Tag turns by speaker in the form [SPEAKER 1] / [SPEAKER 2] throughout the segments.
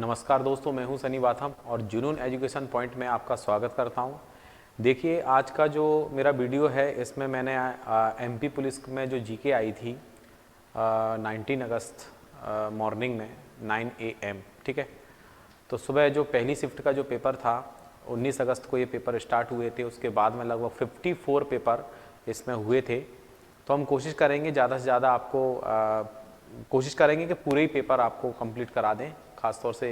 [SPEAKER 1] नमस्कार दोस्तों, मैं हूं सनी वाथम और जुनून एजुकेशन पॉइंट में आपका स्वागत करता हूं। देखिए, आज का जो मेरा वीडियो है इसमें मैंने एमपी पुलिस में जो जीके आई थी 19 अगस्त मॉर्निंग में 9 AM, ठीक है। तो सुबह जो पहली शिफ्ट का जो पेपर था 19 अगस्त को ये पेपर स्टार्ट हुए थे। उसके बाद में लगभग 54 पेपर इसमें हुए थे। तो हम कोशिश करेंगे ज़्यादा से ज़्यादा आपको कोशिश करेंगे कि पूरे ही पेपर आपको कंप्लीट करा दें। ख़ासतौर से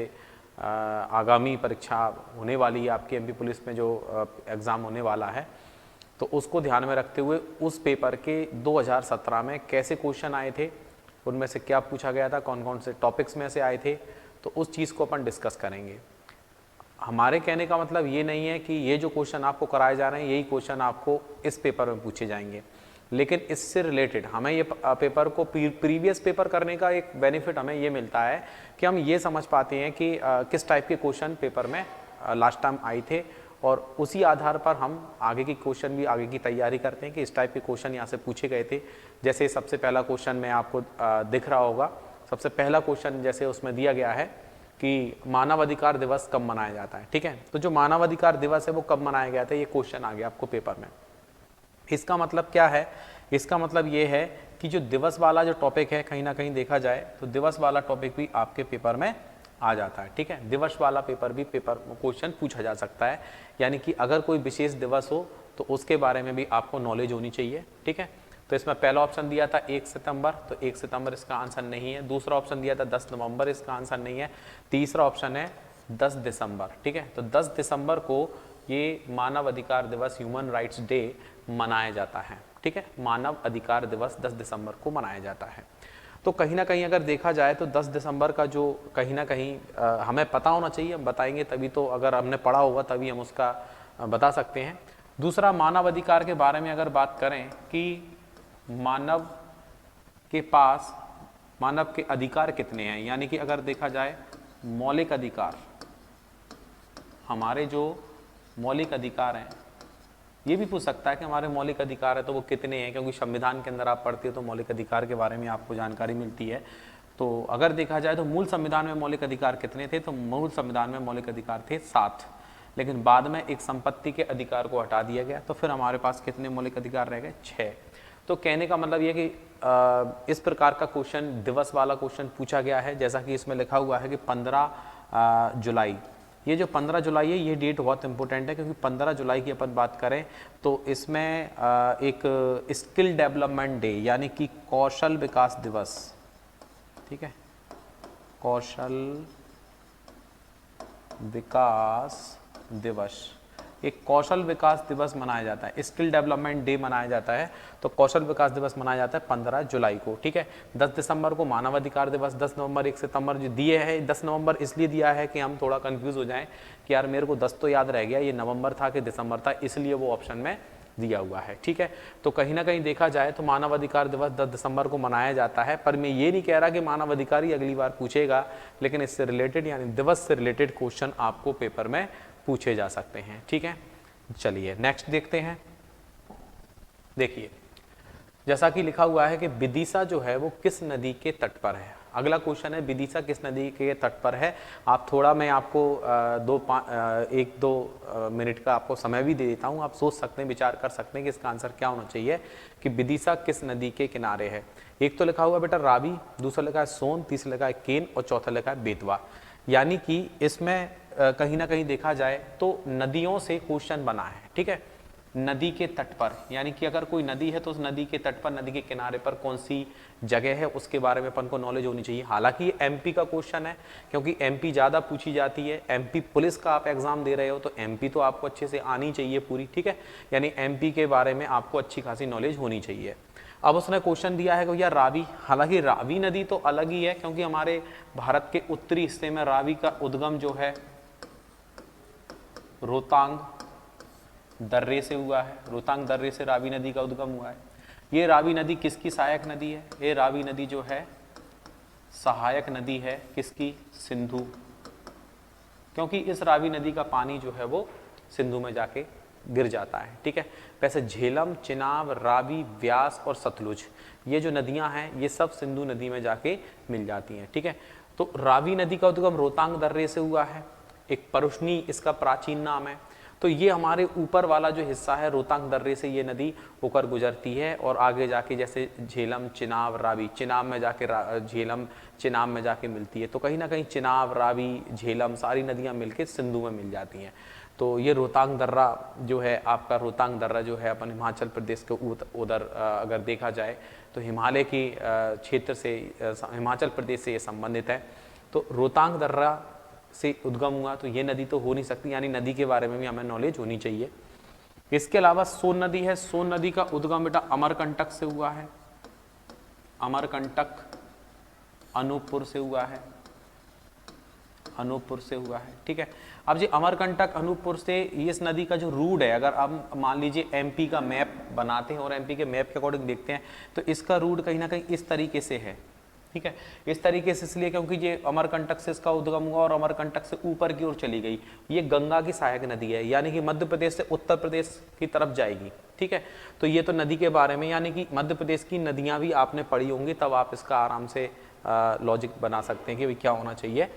[SPEAKER 1] आगामी परीक्षा होने वाली है आपकी एमपी पुलिस में जो एग्ज़ाम होने वाला है, तो उसको ध्यान में रखते हुए उस पेपर के 2017 में कैसे क्वेश्चन आए थे, उनमें से क्या पूछा गया था, कौन कौन से टॉपिक्स में से आए थे, तो उस चीज़ को अपन डिस्कस करेंगे। हमारे कहने का मतलब ये नहीं है कि ये जो क्वेश्चन आपको कराए जा रहे हैं यही क्वेश्चन आपको इस पेपर में पूछे जाएंगे, लेकिन इससे रिलेटेड हमें ये पेपर को प्रीवियस पेपर करने का एक बेनिफिट हमें ये मिलता है कि हम ये समझ पाते हैं कि किस टाइप के क्वेश्चन पेपर में लास्ट टाइम आए थे, और उसी आधार पर हम आगे की क्वेश्चन भी आगे की तैयारी करते हैं कि इस टाइप के क्वेश्चन यहाँ से पूछे गए थे। जैसे सबसे पहला क्वेश्चन में आपको दिख रहा होगा, सबसे पहला क्वेश्चन जैसे उसमें दिया गया है कि मानव अधिकार दिवस कब मनाया जाता है, ठीक है। तो जो मानव अधिकार दिवस है वो कब मनाया गया था, ये क्वेश्चन आ गया आपको पेपर में। इसका मतलब क्या है? इसका मतलब ये है कि जो दिवस वाला जो टॉपिक है, कहीं ना कहीं देखा जाए तो दिवस वाला टॉपिक भी आपके पेपर में आ जाता है, ठीक है। दिवस वाला पेपर भी पेपर क्वेश्चन पूछा जा सकता है, यानी कि अगर कोई विशेष दिवस हो तो उसके बारे में भी आपको नॉलेज होनी चाहिए, ठीक है। तो इसमें पहला ऑप्शन दिया था 1 सितंबर, तो 1 सितंबर इसका आंसर नहीं है। दूसरा ऑप्शन दिया था 10 नवंबर, इसका आंसर नहीं है। तीसरा ऑप्शन है 10 दिसंबर, ठीक है। तो 10 दिसंबर को ये मानव अधिकार दिवस, ह्यूमन राइट्स डे मनाया जाता है, ठीक है। मानव अधिकार दिवस 10 दिसंबर को मनाया जाता है। तो कहीं ना कहीं अगर देखा जाए तो 10 दिसंबर का जो कहीं ना कहीं हमें पता होना चाहिए, हम बताएंगे तभी तो, अगर हमने पढ़ा होगा तभी हम उसका बता सकते हैं। दूसरा, मानव अधिकार के बारे में अगर बात करें कि मानव के पास मानव के अधिकार कितने हैं, यानी कि अगर देखा जाए मौलिक अधिकार, हमारे जो मौलिक अधिकार हैं, ये भी पूछ सकता है कि हमारे मौलिक अधिकार है तो वो कितने हैं, क्योंकि संविधान के अंदर आप पढ़ते हो तो मौलिक अधिकार के बारे में आपको जानकारी मिलती है। तो अगर देखा जाए तो मूल संविधान में मौलिक अधिकार कितने थे, तो मूल संविधान में मौलिक अधिकार थे 7, लेकिन बाद में एक संपत्ति के अधिकार को हटा दिया गया, तो फिर हमारे पास कितने मौलिक अधिकार रह गए? 6। तो कहने का मतलब ये कि इस प्रकार का क्वेश्चन, दिवस वाला क्वेश्चन पूछा गया है, जैसा कि इसमें लिखा हुआ है कि 15 जुलाई। ये जो 15 जुलाई है ये डेट बहुत इंपॉर्टेंट है, क्योंकि 15 जुलाई की अपन बात करें तो इसमें एक स्किल डेवलपमेंट डे, यानी कि कौशल विकास दिवस, ठीक है, कौशल विकास दिवस, एक कौशल विकास दिवस मनाया जाता है, स्किल डेवलपमेंट डे मनाया जाता है। तो कौशल विकास दिवस मनाया जाता है 15 जुलाई को, ठीक है। 10 दिसंबर को मानव अधिकार दिवस, 10 नवंबर 1 सितंबर जो दिए हैं, 10 नवंबर इसलिए दिया है कि हम थोड़ा कंफ्यूज हो जाएं कि यार मेरे को 10 तो याद रह गया, ये नवंबर था कि दिसंबर था, इसलिए वो ऑप्शन में दिया हुआ है, ठीक है। तो कहीं ना कहीं देखा जाए तो मानव अधिकार दिवस 10 दिसंबर को मनाया जाता है, पर मैं ये नहीं कह रहा कि मानव अधिकार ही अगली बार पूछेगा, लेकिन इससे रिलेटेड यानी दिवस से रिलेटेड क्वेश्चन आपको पेपर में पूछे जा सकते हैं, ठीक है। चलिए नेक्स्ट देखते हैं। देखिए, जैसा कि लिखा हुआ है कि विदिशा जो है वो किस नदी के तट पर है। अगला क्वेश्चन है विदिशा किस नदी के तट पर है। आप थोड़ा, मैं आपको 1-2 मिनट का आपको समय भी दे देता हूं, आप सोच सकते हैं, विचार कर सकते हैं कि इसका आंसर क्या होना चाहिए कि विदिशा किस नदी के किनारे है। एक तो लिखा हुआ बेटा रावी, दूसरा लिखा है सोन, तीसरा लिखा है केन और चौथा लिखा है बेतवा। यानी कि इसमें कहीं ना कहीं देखा जाए तो नदियों से क्वेश्चन बना है, ठीक है। नदी के तट पर, यानी कि अगर कोई नदी है तो उस नदी के तट पर, नदी के किनारे पर कौन सी जगह है उसके बारे में अपन को नॉलेज होनी चाहिए। हालांकि ये एमपी का क्वेश्चन है, क्योंकि एमपी ज़्यादा पूछी जाती है। एमपी पुलिस का आप एग्जाम दे रहे हो तो एमपी तो आपको अच्छे से आनी चाहिए पूरी, ठीक है। यानी एमपी के बारे में आपको अच्छी खासी नॉलेज होनी चाहिए। अब उसने क्वेश्चन दिया है कि भैया रावी, हालांकि रावी नदी तो अलग ही है, क्योंकि हमारे भारत के उत्तरी हिस्से में रावी का उद्गम जो है रोहतांग दर्रे से हुआ है। रोहतांग दर्रे से रावी नदी का उद्गम हुआ है। ये रावी नदी किसकी सहायक नदी है? ये रावी नदी जो है सहायक नदी है किसकी? सिंधु, क्योंकि इस रावी नदी का पानी जो है वो सिंधु में जाके गिर जाता है, ठीक है। वैसे झेलम, चिनाब, रावी, व्यास और सतलुज, ये जो नदियां हैं ये सब सिंधु नदी में जाके मिल जाती हैं, ठीक है। तो रावी नदी का उद्गम रोहतांग दर्रे से हुआ है, एक परुष्णी इसका प्राचीन नाम है। तो ये हमारे ऊपर वाला जो हिस्सा है रोहतांग दर्रे से ये नदी होकर गुजरती है और आगे जाके जैसे झेलम, चिनाब, रावी, चिनाब में जाके झेलम, चिनाब में जाके मिलती है। तो कहीं ना कहीं चिनाब, रावी, झेलम सारी नदियाँ मिलके सिंधु में मिल जाती हैं। तो ये रोहतांग दर्रा जो है आपका, रोहतांग दर्रा जो है अपन हिमाचल प्रदेश के उधर अगर देखा जाए तो हिमालय की क्षेत्र से, हिमाचल प्रदेश से ये संबंधित है। तो रोहतांग दर्रा से उद्गम हुआ तो ये नदी तो हो नहीं सकती, यानी नदी के बारे में भी हमें नॉलेज होनी चाहिए। इसके अलावा सोन नदी है। सोन नदी का उद्गम बेटा अमरकंटक से हुआ है, अमरकंटक अनूपपुर से हुआ है, अनूपपुर से हुआ है, ठीक है। अब जी अमरकंटक अनूपपुर से इस नदी का जो रूट है, अगर आप मान लीजिए एमपी का मैप बनाते हैं और एमपी के मैप के अकॉर्डिंग देखते हैं तो इसका रूट कहीं ना कहीं इस तरीके से है, ठीक है। इस तरीके से इसलिए क्योंकि ये अमरकंटक से इसका उद्गम हुआ और अमरकंटक से ऊपर की ओर चली गई। ये गंगा की सहायक नदी है, यानी कि मध्य प्रदेश से उत्तर प्रदेश की तरफ जाएगी, ठीक है। तो ये तो नदी के बारे में, यानी कि मध्य प्रदेश की नदियां भी आपने पढ़ी होंगी, तब आप इसका आराम से लॉजिक बना सकते हैं कि क्या होना चाहिए।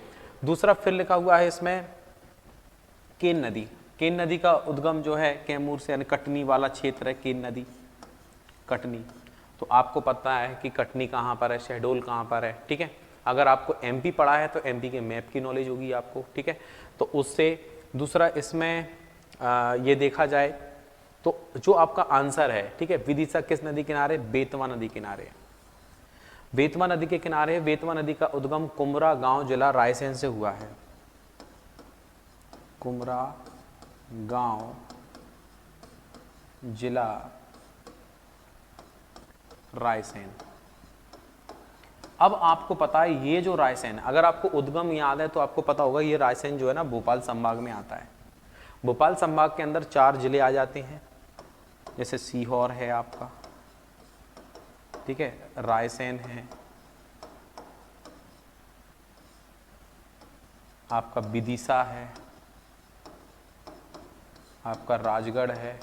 [SPEAKER 1] दूसरा फिर लिखा हुआ है इसमें केन नदी। केन नदी का उद्गम जो है कैमूर से, यानी कटनी वाला क्षेत्र है केन नदी, कटनी। तो आपको पता है कि कटनी कहाँ पर है, शहडोल कहाँ पर है, ठीक है। अगर आपको एमपी पढ़ा है तो एमपी के मैप की नॉलेज होगी आपको, ठीक है। तो उससे दूसरा इसमें ये देखा जाए तो जो आपका आंसर है, ठीक है, विदिशा किस नदी किनारे? बेतवा नदी किनारे। बेतवा नदी के किनारे। बेतवा नदी का उद्गम कुमरा गांव जिला रायसेन से हुआ है, कुमरा गांव जिला रायसेन। अब आपको पता है ये जो रायसेन, अगर आपको उद्गम याद है तो आपको पता होगा ये रायसेन जो है ना भोपाल संभाग में आता है। भोपाल संभाग के अंदर 4 जिले आ जाते हैं, जैसे सीहोर है आपका, ठीक है, रायसेन है आपका, विदिशा है आपका, राजगढ़ है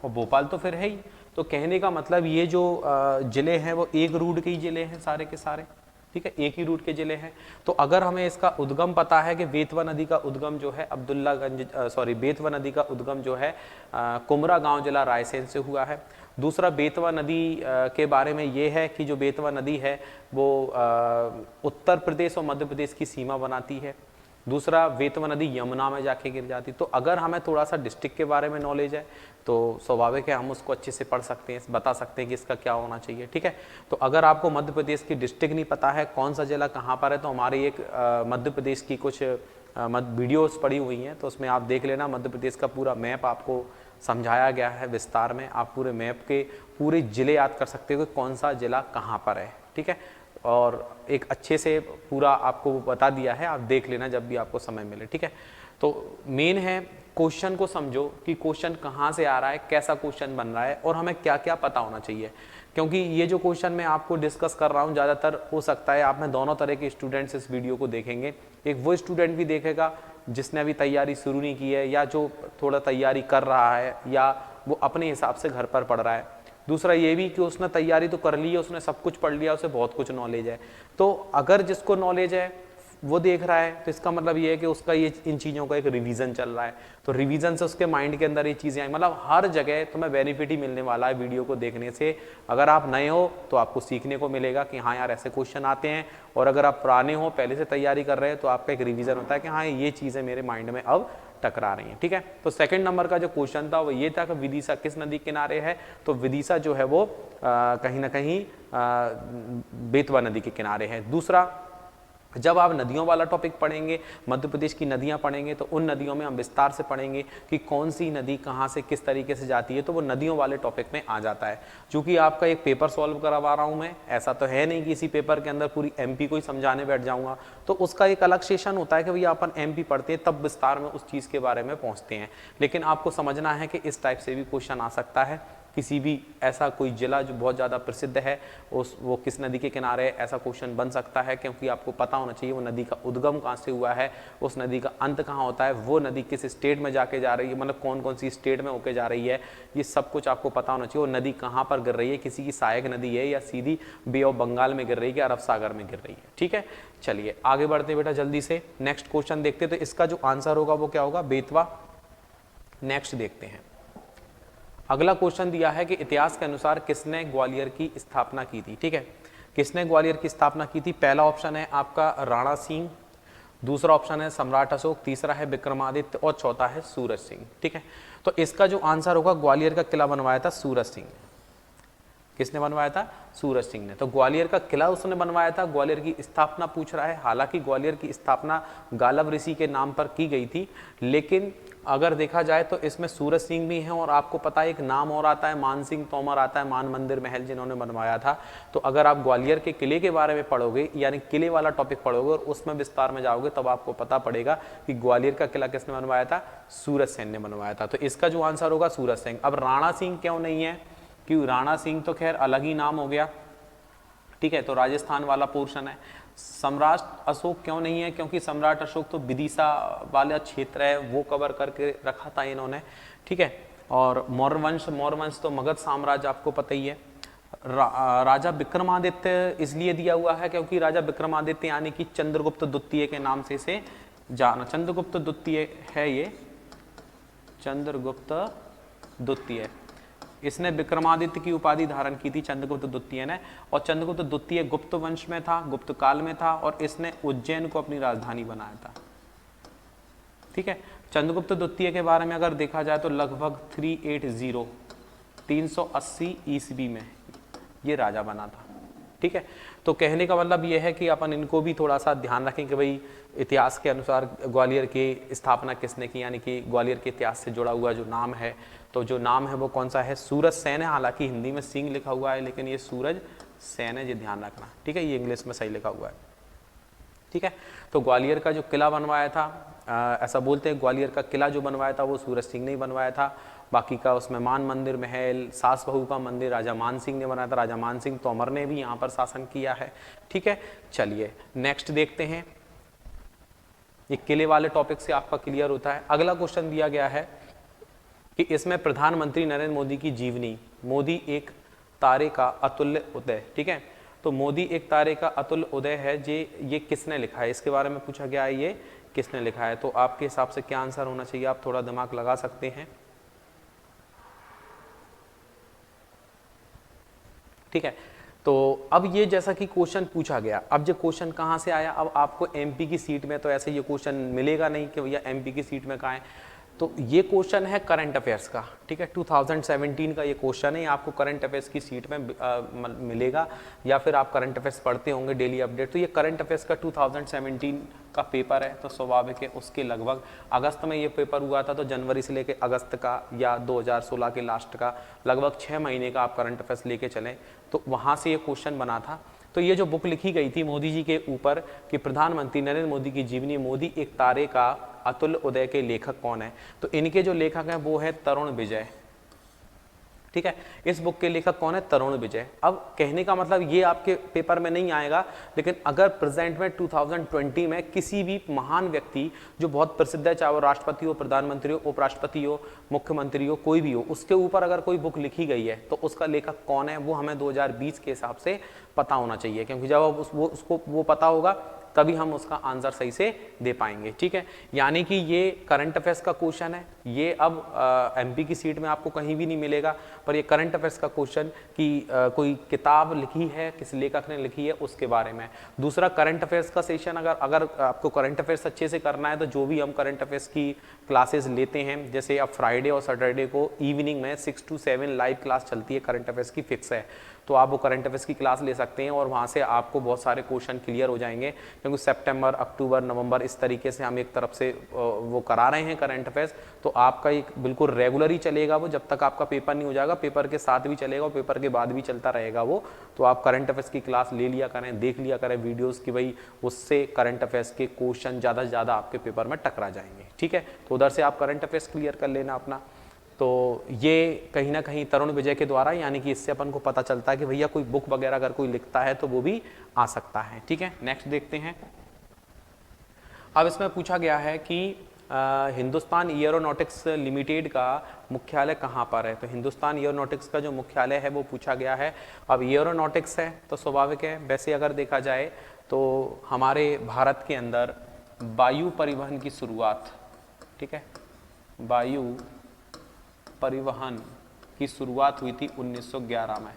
[SPEAKER 1] और भोपाल तो फिर है ही। तो कहने का मतलब ये जो जिले हैं वो एक रूट के ही जिले हैं सारे के सारे, ठीक है, एक ही रूट के जिले हैं। तो अगर हमें इसका उद्गम पता है कि बेतवा नदी का उद्गम जो है बेतवा नदी का उद्गम जो है कुमरा गांव जिला रायसेन से हुआ है। दूसरा बेतवा नदी के बारे में ये है कि जो बेतवा नदी है वो उत्तर प्रदेश और मध्य प्रदेश की सीमा बनाती है। दूसरा बेतवा नदी यमुना में जाके गिर जाती। तो अगर हमें थोड़ा सा डिस्ट्रिक्ट के बारे में नॉलेज है तो स्वाभाविक है हम उसको अच्छे से पढ़ सकते हैं, बता सकते हैं कि इसका क्या होना चाहिए, ठीक है। तो अगर आपको मध्य प्रदेश की डिस्ट्रिक्ट नहीं पता है, कौन सा जिला कहाँ पर है, तो हमारी एक मध्य प्रदेश की कुछ वीडियोस पड़ी हुई हैं, तो उसमें आप देख लेना। मध्य प्रदेश का पूरा मैप आपको समझाया गया है विस्तार में। आप पूरे मैप के पूरे जिले याद कर सकते हो कि कौन सा जिला कहाँ पर है, ठीक है। और एक अच्छे से पूरा आपको बता दिया है, आप देख लेना जब भी आपको समय मिले, ठीक है। तो मेन है क्वेश्चन को समझो कि क्वेश्चन कहाँ से आ रहा है, कैसा क्वेश्चन बन रहा है और हमें क्या क्या पता होना चाहिए। क्योंकि ये जो क्वेश्चन मैं आपको डिस्कस कर रहा हूँ, ज़्यादातर हो सकता है आप में दोनों तरह के स्टूडेंट्स इस वीडियो को देखेंगे। एक वो स्टूडेंट भी देखेगा जिसने अभी तैयारी शुरू नहीं की है या जो थोड़ा तैयारी कर रहा है या वो अपने हिसाब से घर पर पढ़ रहा है। दूसरा ये भी कि उसने तैयारी तो कर ली है, उसने सब कुछ पढ़ लिया, उसे बहुत कुछ नॉलेज है। तो अगर जिसको नॉलेज है वो देख रहा है तो इसका मतलब ये है कि उसका ये इन चीज़ों का एक रिवीजन चल रहा है। तो रिवीजन से उसके माइंड के अंदर ये चीज़ें आई, मतलब हर जगह तुम्हें बेनिफिट ही मिलने वाला है वीडियो को देखने से। अगर आप नए हो तो आपको सीखने को मिलेगा कि हाँ यार ऐसे क्वेश्चन आते हैं, और अगर आप पुराने हो पहले से तैयारी कर रहे हैं तो आपका एक रिवीजन होता है कि हाँ ये चीज़ें मेरे माइंड में अब टकरा रही हैं, ठीक है। तो सेकंड नंबर का जो क्वेश्चन था वो ये था कि विदिशा किस नदी किनारे है। तो विदिशा जो है वो कहीं ना कहीं बेतवा नदी के किनारे है। दूसरा, जब आप नदियों वाला टॉपिक पढ़ेंगे, मध्य प्रदेश की नदियां पढ़ेंगे, तो उन नदियों में हम विस्तार से पढ़ेंगे कि कौन सी नदी कहां से किस तरीके से जाती है, तो वो नदियों वाले टॉपिक में आ जाता है। चूंकि आपका एक पेपर सॉल्व करवा रहा हूं मैं, ऐसा तो है नहीं कि इसी पेपर के अंदर पूरी एमपी को ही समझाने बैठ जाऊंगा, तो उसका एक अलग सेशन होता है कि भैया अपन एमपी पढ़ते हैं तब विस्तार में उस चीज़ के बारे में पहुँचते हैं। लेकिन आपको समझना है कि इस टाइप से भी क्वेश्चन आ सकता है। किसी भी ऐसा कोई जिला जो बहुत ज़्यादा प्रसिद्ध है वो किस नदी के किनारे है, ऐसा क्वेश्चन बन सकता है, क्योंकि आपको पता होना चाहिए वो नदी का उद्गम कहाँ से हुआ है, उस नदी का अंत कहाँ होता है, वो नदी किस स्टेट में जाके जा रही है, मतलब कौन कौन सी स्टेट में होके जा रही है, ये सब कुछ आपको पता होना चाहिए। वो नदी कहाँ पर गिर रही है, किसी की सहायक नदी है या सीधी बे ऑफ बंगाल में गिर रही है या अरब सागर में गिर रही है। ठीक है, चलिए आगे बढ़ते बेटा जल्दी से नेक्स्ट क्वेश्चन देखते। तो इसका जो आंसर होगा वो क्या होगा, बेतवा। नेक्स्ट देखते हैं, अगला क्वेश्चन दिया है कि इतिहास के अनुसार किसने ग्वालियर की स्थापना की थी। ठीक है, किसने ग्वालियर की स्थापना की थी। पहला ऑप्शन है आपका राणा सिंह, दूसरा ऑप्शन है सम्राट अशोक, तीसरा है विक्रमादित्य और चौथा है सूरज सिंह। ठीक है, तो इसका जो आंसर होगा, ग्वालियर का किला बनवाया था सूरज सिंह ने। किसने बनवाया था, सूरज सिंह ने। तो ग्वालियर का किला उसने बनवाया था। ग्वालियर की स्थापना पूछ रहा है, हालांकि ग्वालियर की स्थापना गालव ऋषि के नाम पर की गई थी, लेकिन अगर देखा जाए तो इसमें सूरज सिंह भी हैं और आपको पता है एक नाम और आता है मान सिंह तोमर आता है, मान मंदिर महल जिन्होंने बनवाया था। तो अगर आप ग्वालियर के किले के बारे में पढ़ोगे, यानी किले वाला टॉपिक पढ़ोगे और उसमें विस्तार में जाओगे, तब आपको पता पड़ेगा कि ग्वालियर का किला किसने बनवाया था, सूरज सेन ने बनवाया था। तो इसका जो आंसर होगा सूरज सिंह। अब राणा सिंह क्यों नहीं है, क्योंकि राणा सिंह तो खैर अलग ही नाम हो गया। ठीक है, तो राजस्थान वाला पोर्शन है। सम्राट अशोक क्यों नहीं है, क्योंकि सम्राट अशोक तो विदिशा वाला क्षेत्र है, वो कवर करके रखा था इन्होंने। ठीक है, और मौर्यवंश तो मगध साम्राज्य आपको पता ही है। राजा विक्रमादित्य इसलिए दिया हुआ है क्योंकि राजा विक्रमादित्य यानी कि चंद्रगुप्त द्वितीय के नाम से इसे जाना, चंद्रगुप्त द्वितीय है ये, चंद्रगुप्त द्वितीय, इसने विक्रमादित्य की उपाधि धारण की थी चंद्रगुप्त द्वितीय ने। और चंद्रगुप्त द्वितीय गुप्त वंश में था, गुप्त काल में था, और इसने उज्जैन को अपनी राजधानी बनाया था। ठीक है, चंद्रगुप्त द्वितीय के बारे में अगर देखा जाए तो लगभग 380 ईस्वी में ये राजा बना था। ठीक है, तो कहने का मतलब ये है कि अपन इनको भी थोड़ा सा ध्यान रखें कि भाई इतिहास के अनुसार ग्वालियर की स्थापना किसने की, यानी कि ग्वालियर के इतिहास से जुड़ा हुआ जो नाम है, तो जो नाम है वो कौन सा है, सूरज सेन है। हालांकि हिंदी में सिंह लिखा हुआ है, लेकिन ये सूरज सेन है, ये ध्यान रखना। ठीक है, ये इंग्लिश में सही लिखा हुआ है। ठीक है, तो ग्वालियर का जो किला बनवाया था, ऐसा बोलते हैं ग्वालियर का किला जो बनवाया था वो सूरज सिंह ने ही बनवाया था। बाकी का उसमें मान मंदिर महल, सास बहू का मंदिर राजा मान सिंह ने बनाया था। राजा मान सिंह तोमर ने भी यहाँ पर शासन किया है। ठीक है, चलिए नेक्स्ट देखते हैं। ये किले वाले टॉपिक से आपका क्लियर होता है। अगला क्वेश्चन दिया गया है कि इसमें प्रधानमंत्री नरेंद्र मोदी की जीवनी, मोदी एक तारे का अतुल्य उदय। ठीक है, तो मोदी एक तारे का अतुल्य उदय है, ये किसने लिखा है, इसके बारे में पूछा गया है, ये किसने लिखा है। तो आपके हिसाब से क्या आंसर होना चाहिए, आप थोड़ा दिमाग लगा सकते हैं। ठीक है, तो अब ये जैसा कि क्वेश्चन पूछा गया, अब जो क्वेश्चन कहाँ से आया, अब आपको एमपी की सीट में तो ऐसे ये क्वेश्चन मिलेगा नहीं कि भैया एमपी की सीट में कहाँ है। तो ये क्वेश्चन है करंट अफेयर्स का। ठीक है, 2017 का ये क्वेश्चन है, आपको करंट अफेयर्स की सीट में मिलेगा, या फिर आप करंट अफेयर्स पढ़ते होंगे डेली अपडेट। तो ये करंट अफेयर्स का 2017 का पेपर है, तो स्वाभाविक है उसके लगभग अगस्त में ये पेपर हुआ था, तो जनवरी से लेके अगस्त का या 2016 के लास्ट का लगभग 6 महीने का आप करंट अफेयर्स लेके चलें, तो वहाँ से ये क्वेश्चन बना था। तो ये जो बुक लिखी गई थी मोदी जी के ऊपर कि प्रधानमंत्री नरेंद्र मोदी की जीवनी, मोदी एक तारे का अतुल्य उदय के लेखक कौन है, तो इनके जो लेखक हैं वो है तरुण विजय। ठीक है, इस बुक के लेखक कौन है, तरुण विजय। अब कहने का मतलब ये आपके पेपर में नहीं आएगा, लेकिन अगर प्रेजेंट में 2020 में किसी भी महान व्यक्ति जो बहुत प्रसिद्ध है, चाहे वो राष्ट्रपति हो, प्रधानमंत्री हो, उपराष्ट्रपति हो, मुख्यमंत्री हो, कोई भी हो, उसके ऊपर अगर कोई बुक लिखी गई है तो उसका लेखक कौन है वो हमें 2020 के हिसाब से पता होना चाहिए, क्योंकि जब उसको वो पता होगा तभी हम उसका आंसर सही से दे पाएंगे। ठीक है, यानी कि ये करंट अफेयर्स का क्वेश्चन है, ये अब एमपी की सीट में आपको कहीं भी नहीं मिलेगा, पर ये करंट अफेयर्स का क्वेश्चन कि कोई किताब लिखी है, किस लेखक ने लिखी है उसके बारे में। दूसरा, करंट अफेयर्स का सेशन, अगर आपको करंट अफेयर्स अच्छे से करना है तो जो भी हम करंट अफेयर्स की क्लासेस लेते हैं, जैसे अब फ्राइडे और सैटरडे को इवनिंग में 6 to 7 लाइव क्लास चलती है, करंट अफेयर्स की फिक्स है, तो आप वो करंट अफेयर्स की क्लास ले सकते हैं और वहाँ से आपको बहुत सारे क्वेश्चन क्लियर हो जाएंगे, क्योंकि सितंबर, अक्टूबर, नवंबर इस तरीके से हम एक तरफ से वो करा रहे हैं करंट अफेयर्स। तो आपका एक बिल्कुल रेगुलर ही चलेगा वो, जब तक आपका पेपर नहीं हो जाएगा, पेपर के साथ भी चलेगा और पेपर के बाद भी चलता रहेगा वो। तो आप करंट अफेयर्स की क्लास ले लिया करें, देख लिया करें वीडियोज़ की, भाई उससे करंट अफेयर्स के क्वेश्चन ज़्यादा से ज़्यादा आपके पेपर में टकरा जाएंगे। ठीक है, तो उधर से आप करंट अफेयर्स क्लियर कर लेना अपना। तो ये कहीं ना कहीं तरुण विजय के द्वारा, यानी कि इससे अपन को पता चलता है कि भैया कोई बुक वगैरह अगर कोई लिखता है तो वो भी आ सकता है। ठीक है, नेक्स्ट देखते हैं। अब इसमें पूछा गया है कि हिंदुस्तान एरोनॉटिक्स लिमिटेड का मुख्यालय कहाँ पर है। तो हिंदुस्तान एरोनॉटिक्स का जो मुख्यालय है वो पूछा गया है। अब एरोनॉटिक्स है तो स्वाभाविक है, वैसे अगर देखा जाए तो हमारे भारत के अंदर वायु परिवहन की शुरुआत, ठीक है, वायु परिवहन की शुरुआत हुई थी 1911 में।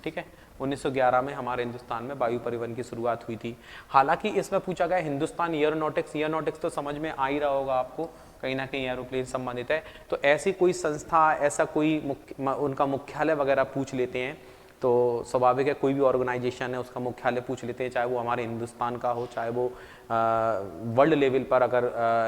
[SPEAKER 1] ठीक है, 1911 में हमारे हिंदुस्तान में वायु परिवहन की शुरुआत हुई थी। हालांकि इसमें पूछा गया हिंदुस्तान एरोनॉटिक्स, एरोनॉटिक्स तो समझ में आ ही रहा होगा आपको, कहीं ना कहीं एरोप्लेन संबंधित है। तो ऐसी कोई संस्था, ऐसा कोई उनका मुख्यालय वगैरह पूछ लेते हैं तो स्वाभाविक है, कोई भी ऑर्गेनाइजेशन है उसका मुख्यालय पूछ लेते हैं, चाहे वो हमारे हिंदुस्तान का हो, चाहे वो वर्ल्ड लेवल पर अगर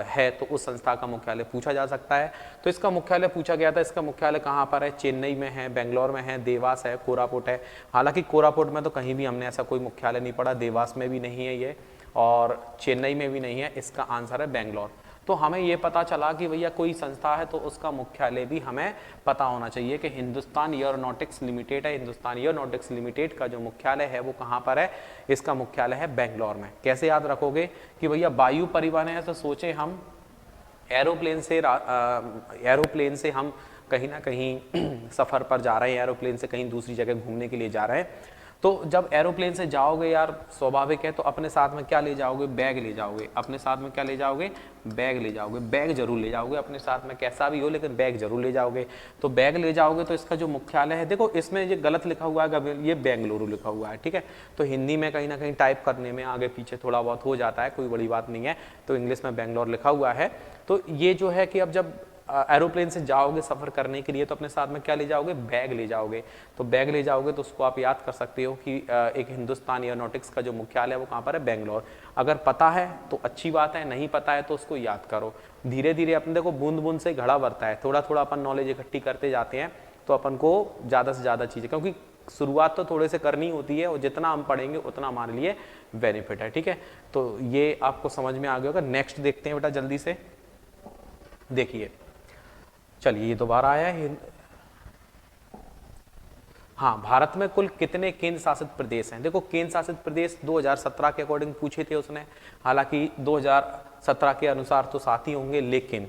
[SPEAKER 1] है तो उस संस्था का मुख्यालय पूछा जा सकता है। तो इसका मुख्यालय पूछा गया था, इसका मुख्यालय कहाँ पर है, चेन्नई में है, बेंगलोर में है, देवास है, कोरापुट है। हालांकि कोरापुट में तो कहीं भी हमने ऐसा कोई मुख्यालय नहीं पढ़ा, देवास में भी नहीं है ये और चेन्नई में भी नहीं है, इसका आंसर है बेंगलोर। तो हमें ये पता चला कि भैया कोई संस्था है तो उसका मुख्यालय भी हमें पता होना चाहिए कि हिंदुस्तान एरोनॉटिक्स लिमिटेड है। हिंदुस्तान एरोनॉटिक्स लिमिटेड का जो मुख्यालय है वो कहाँ पर है, इसका मुख्यालय है बेंगलोर में। कैसे याद रखोगे कि भैया वायु परिवहन है तो सोचे हम एरोप्लेन से हम कहीं ना कहीं सफ़र पर जा रहे हैं, एरोप्लेन से कहीं दूसरी जगह घूमने के लिए जा रहे हैं। तो जब एरोप्लेन से जाओगे यार, स्वाभाविक है तो अपने साथ में क्या ले जाओगे, बैग ले जाओगे। अपने साथ में क्या ले जाओगे, बैग ले जाओगे। बैग जरूर ले जाओगे अपने साथ में, कैसा भी हो लेकिन बैग जरूर ले जाओगे। तो बैग ले जाओगे तो इसका जो मुख्यालय है, देखो इसमें ये गलत लिखा हुआ है, ये बेंगलुरु लिखा हुआ है। ठीक है, तो हिंदी में कहीं ना कहीं टाइप करने में आगे पीछे थोड़ा बहुत हो जाता है, कोई बड़ी बात नहीं है। तो इंग्लिश में बेंगलोर लिखा हुआ है। तो ये जो है कि अब जब एरोप्लेन से जाओगे सफ़र करने के लिए तो अपने साथ में क्या ले जाओगे, बैग ले जाओगे। तो बैग ले जाओगे तो उसको आप याद कर सकते हो कि एक हिंदुस्तान एरोनॉटिक्स का जो मुख्यालय है वो कहाँ पर है, बेंगलोर। अगर पता है तो अच्छी बात है, नहीं पता है तो उसको याद करो। धीरे धीरे अपने देखो बूंद बूंद से घड़ा भरता है, थोड़ा थोड़ा अपन नॉलेज इकट्ठी करते जाते हैं तो अपन को ज़्यादा से ज़्यादा चीज़ें, क्योंकि शुरुआत तो थोड़े से करनी होती है और जितना हम पढ़ेंगे उतना हमारे लिए बेनिफिट है। ठीक है, तो ये आपको समझ में आ गया होगा। नेक्स्ट देखते हैं बेटा जल्दी से, देखिए चलिए ये दोबारा आया है। हाँ, भारत में कुल कितने केंद्र शासित प्रदेश हैं। देखो केंद्र शासित प्रदेश 2017 के अकॉर्डिंग पूछे थे उसने, हालांकि 2017 के अनुसार तो 7 ही होंगे, लेकिन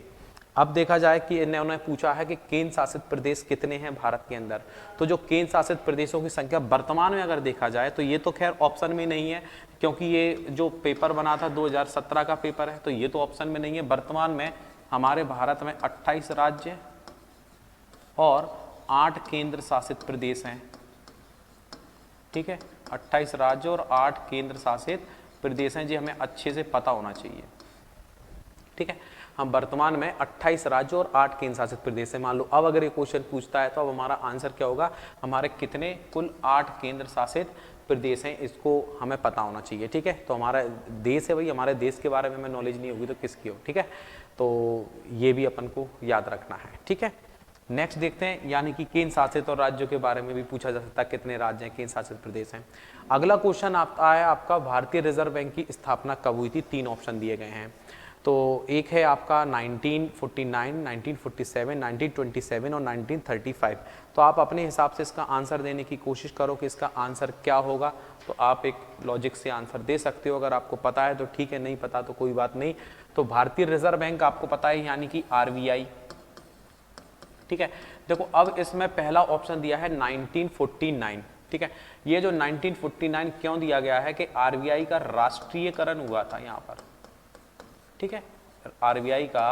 [SPEAKER 1] अब देखा जाए कि इन्होंने पूछा है कि केंद्र शासित प्रदेश कितने हैं भारत के अंदर। तो जो केंद्र शासित प्रदेशों की संख्या वर्तमान में अगर देखा जाए तो ये तो खैर ऑप्शन में नहीं है, क्योंकि ये जो पेपर बना था 2017 का पेपर है, तो ये तो ऑप्शन में नहीं है। वर्तमान में हमारे भारत में 28 राज्य और 8 केंद्र शासित प्रदेश हैं। ठीक है, 28 राज्य और 8 केंद्र शासित प्रदेश हैं, जी हमें अच्छे से पता होना चाहिए। ठीक है, हम वर्तमान में 28 राज्य और 8 केंद्र शासित प्रदेश है। मान लो अब अगर ये क्वेश्चन पूछता है तो अब हमारा आंसर क्या होगा, हमारे कितने, कुल 8 केंद्र शासित प्रदेश हैं, इसको हमें पता होना चाहिए। ठीक है, तो हमारा देश है भाई, हमारे देश के बारे में हमें नॉलेज नहीं होगी तो किसकी हो। ठीक है, तो ये भी अपन को याद रखना है। ठीक है, नेक्स्ट देखते हैं, यानी कि केंद्र शासित और राज्यों के बारे में भी पूछा जा सकता है, कितने राज्य हैं, केंद्र शासित प्रदेश हैं। अगला क्वेश्चन आता है आपका, भारतीय रिजर्व बैंक की स्थापना कब हुई थी। 3 ऑप्शन दिए गए हैं। तो एक है आपका 1949, 1947, 1927 और 1935। तो आप अपने हिसाब से इसका आंसर देने की कोशिश करो कि इसका आंसर क्या होगा। तो आप एक लॉजिक से आंसर दे सकते हो, अगर आपको पता है तो ठीक है, नहीं पता तो कोई बात नहीं। तो भारतीय रिजर्व बैंक आपको पता है, यानी कि RBI। ठीक है, देखो अब इसमें पहला ऑप्शन दिया है 1949। ठीक है, ये जो 1949 क्यों दिया गया है कि RBI का राष्ट्रीयकरण हुआ था यहाँ पर। ठीक है, RBI का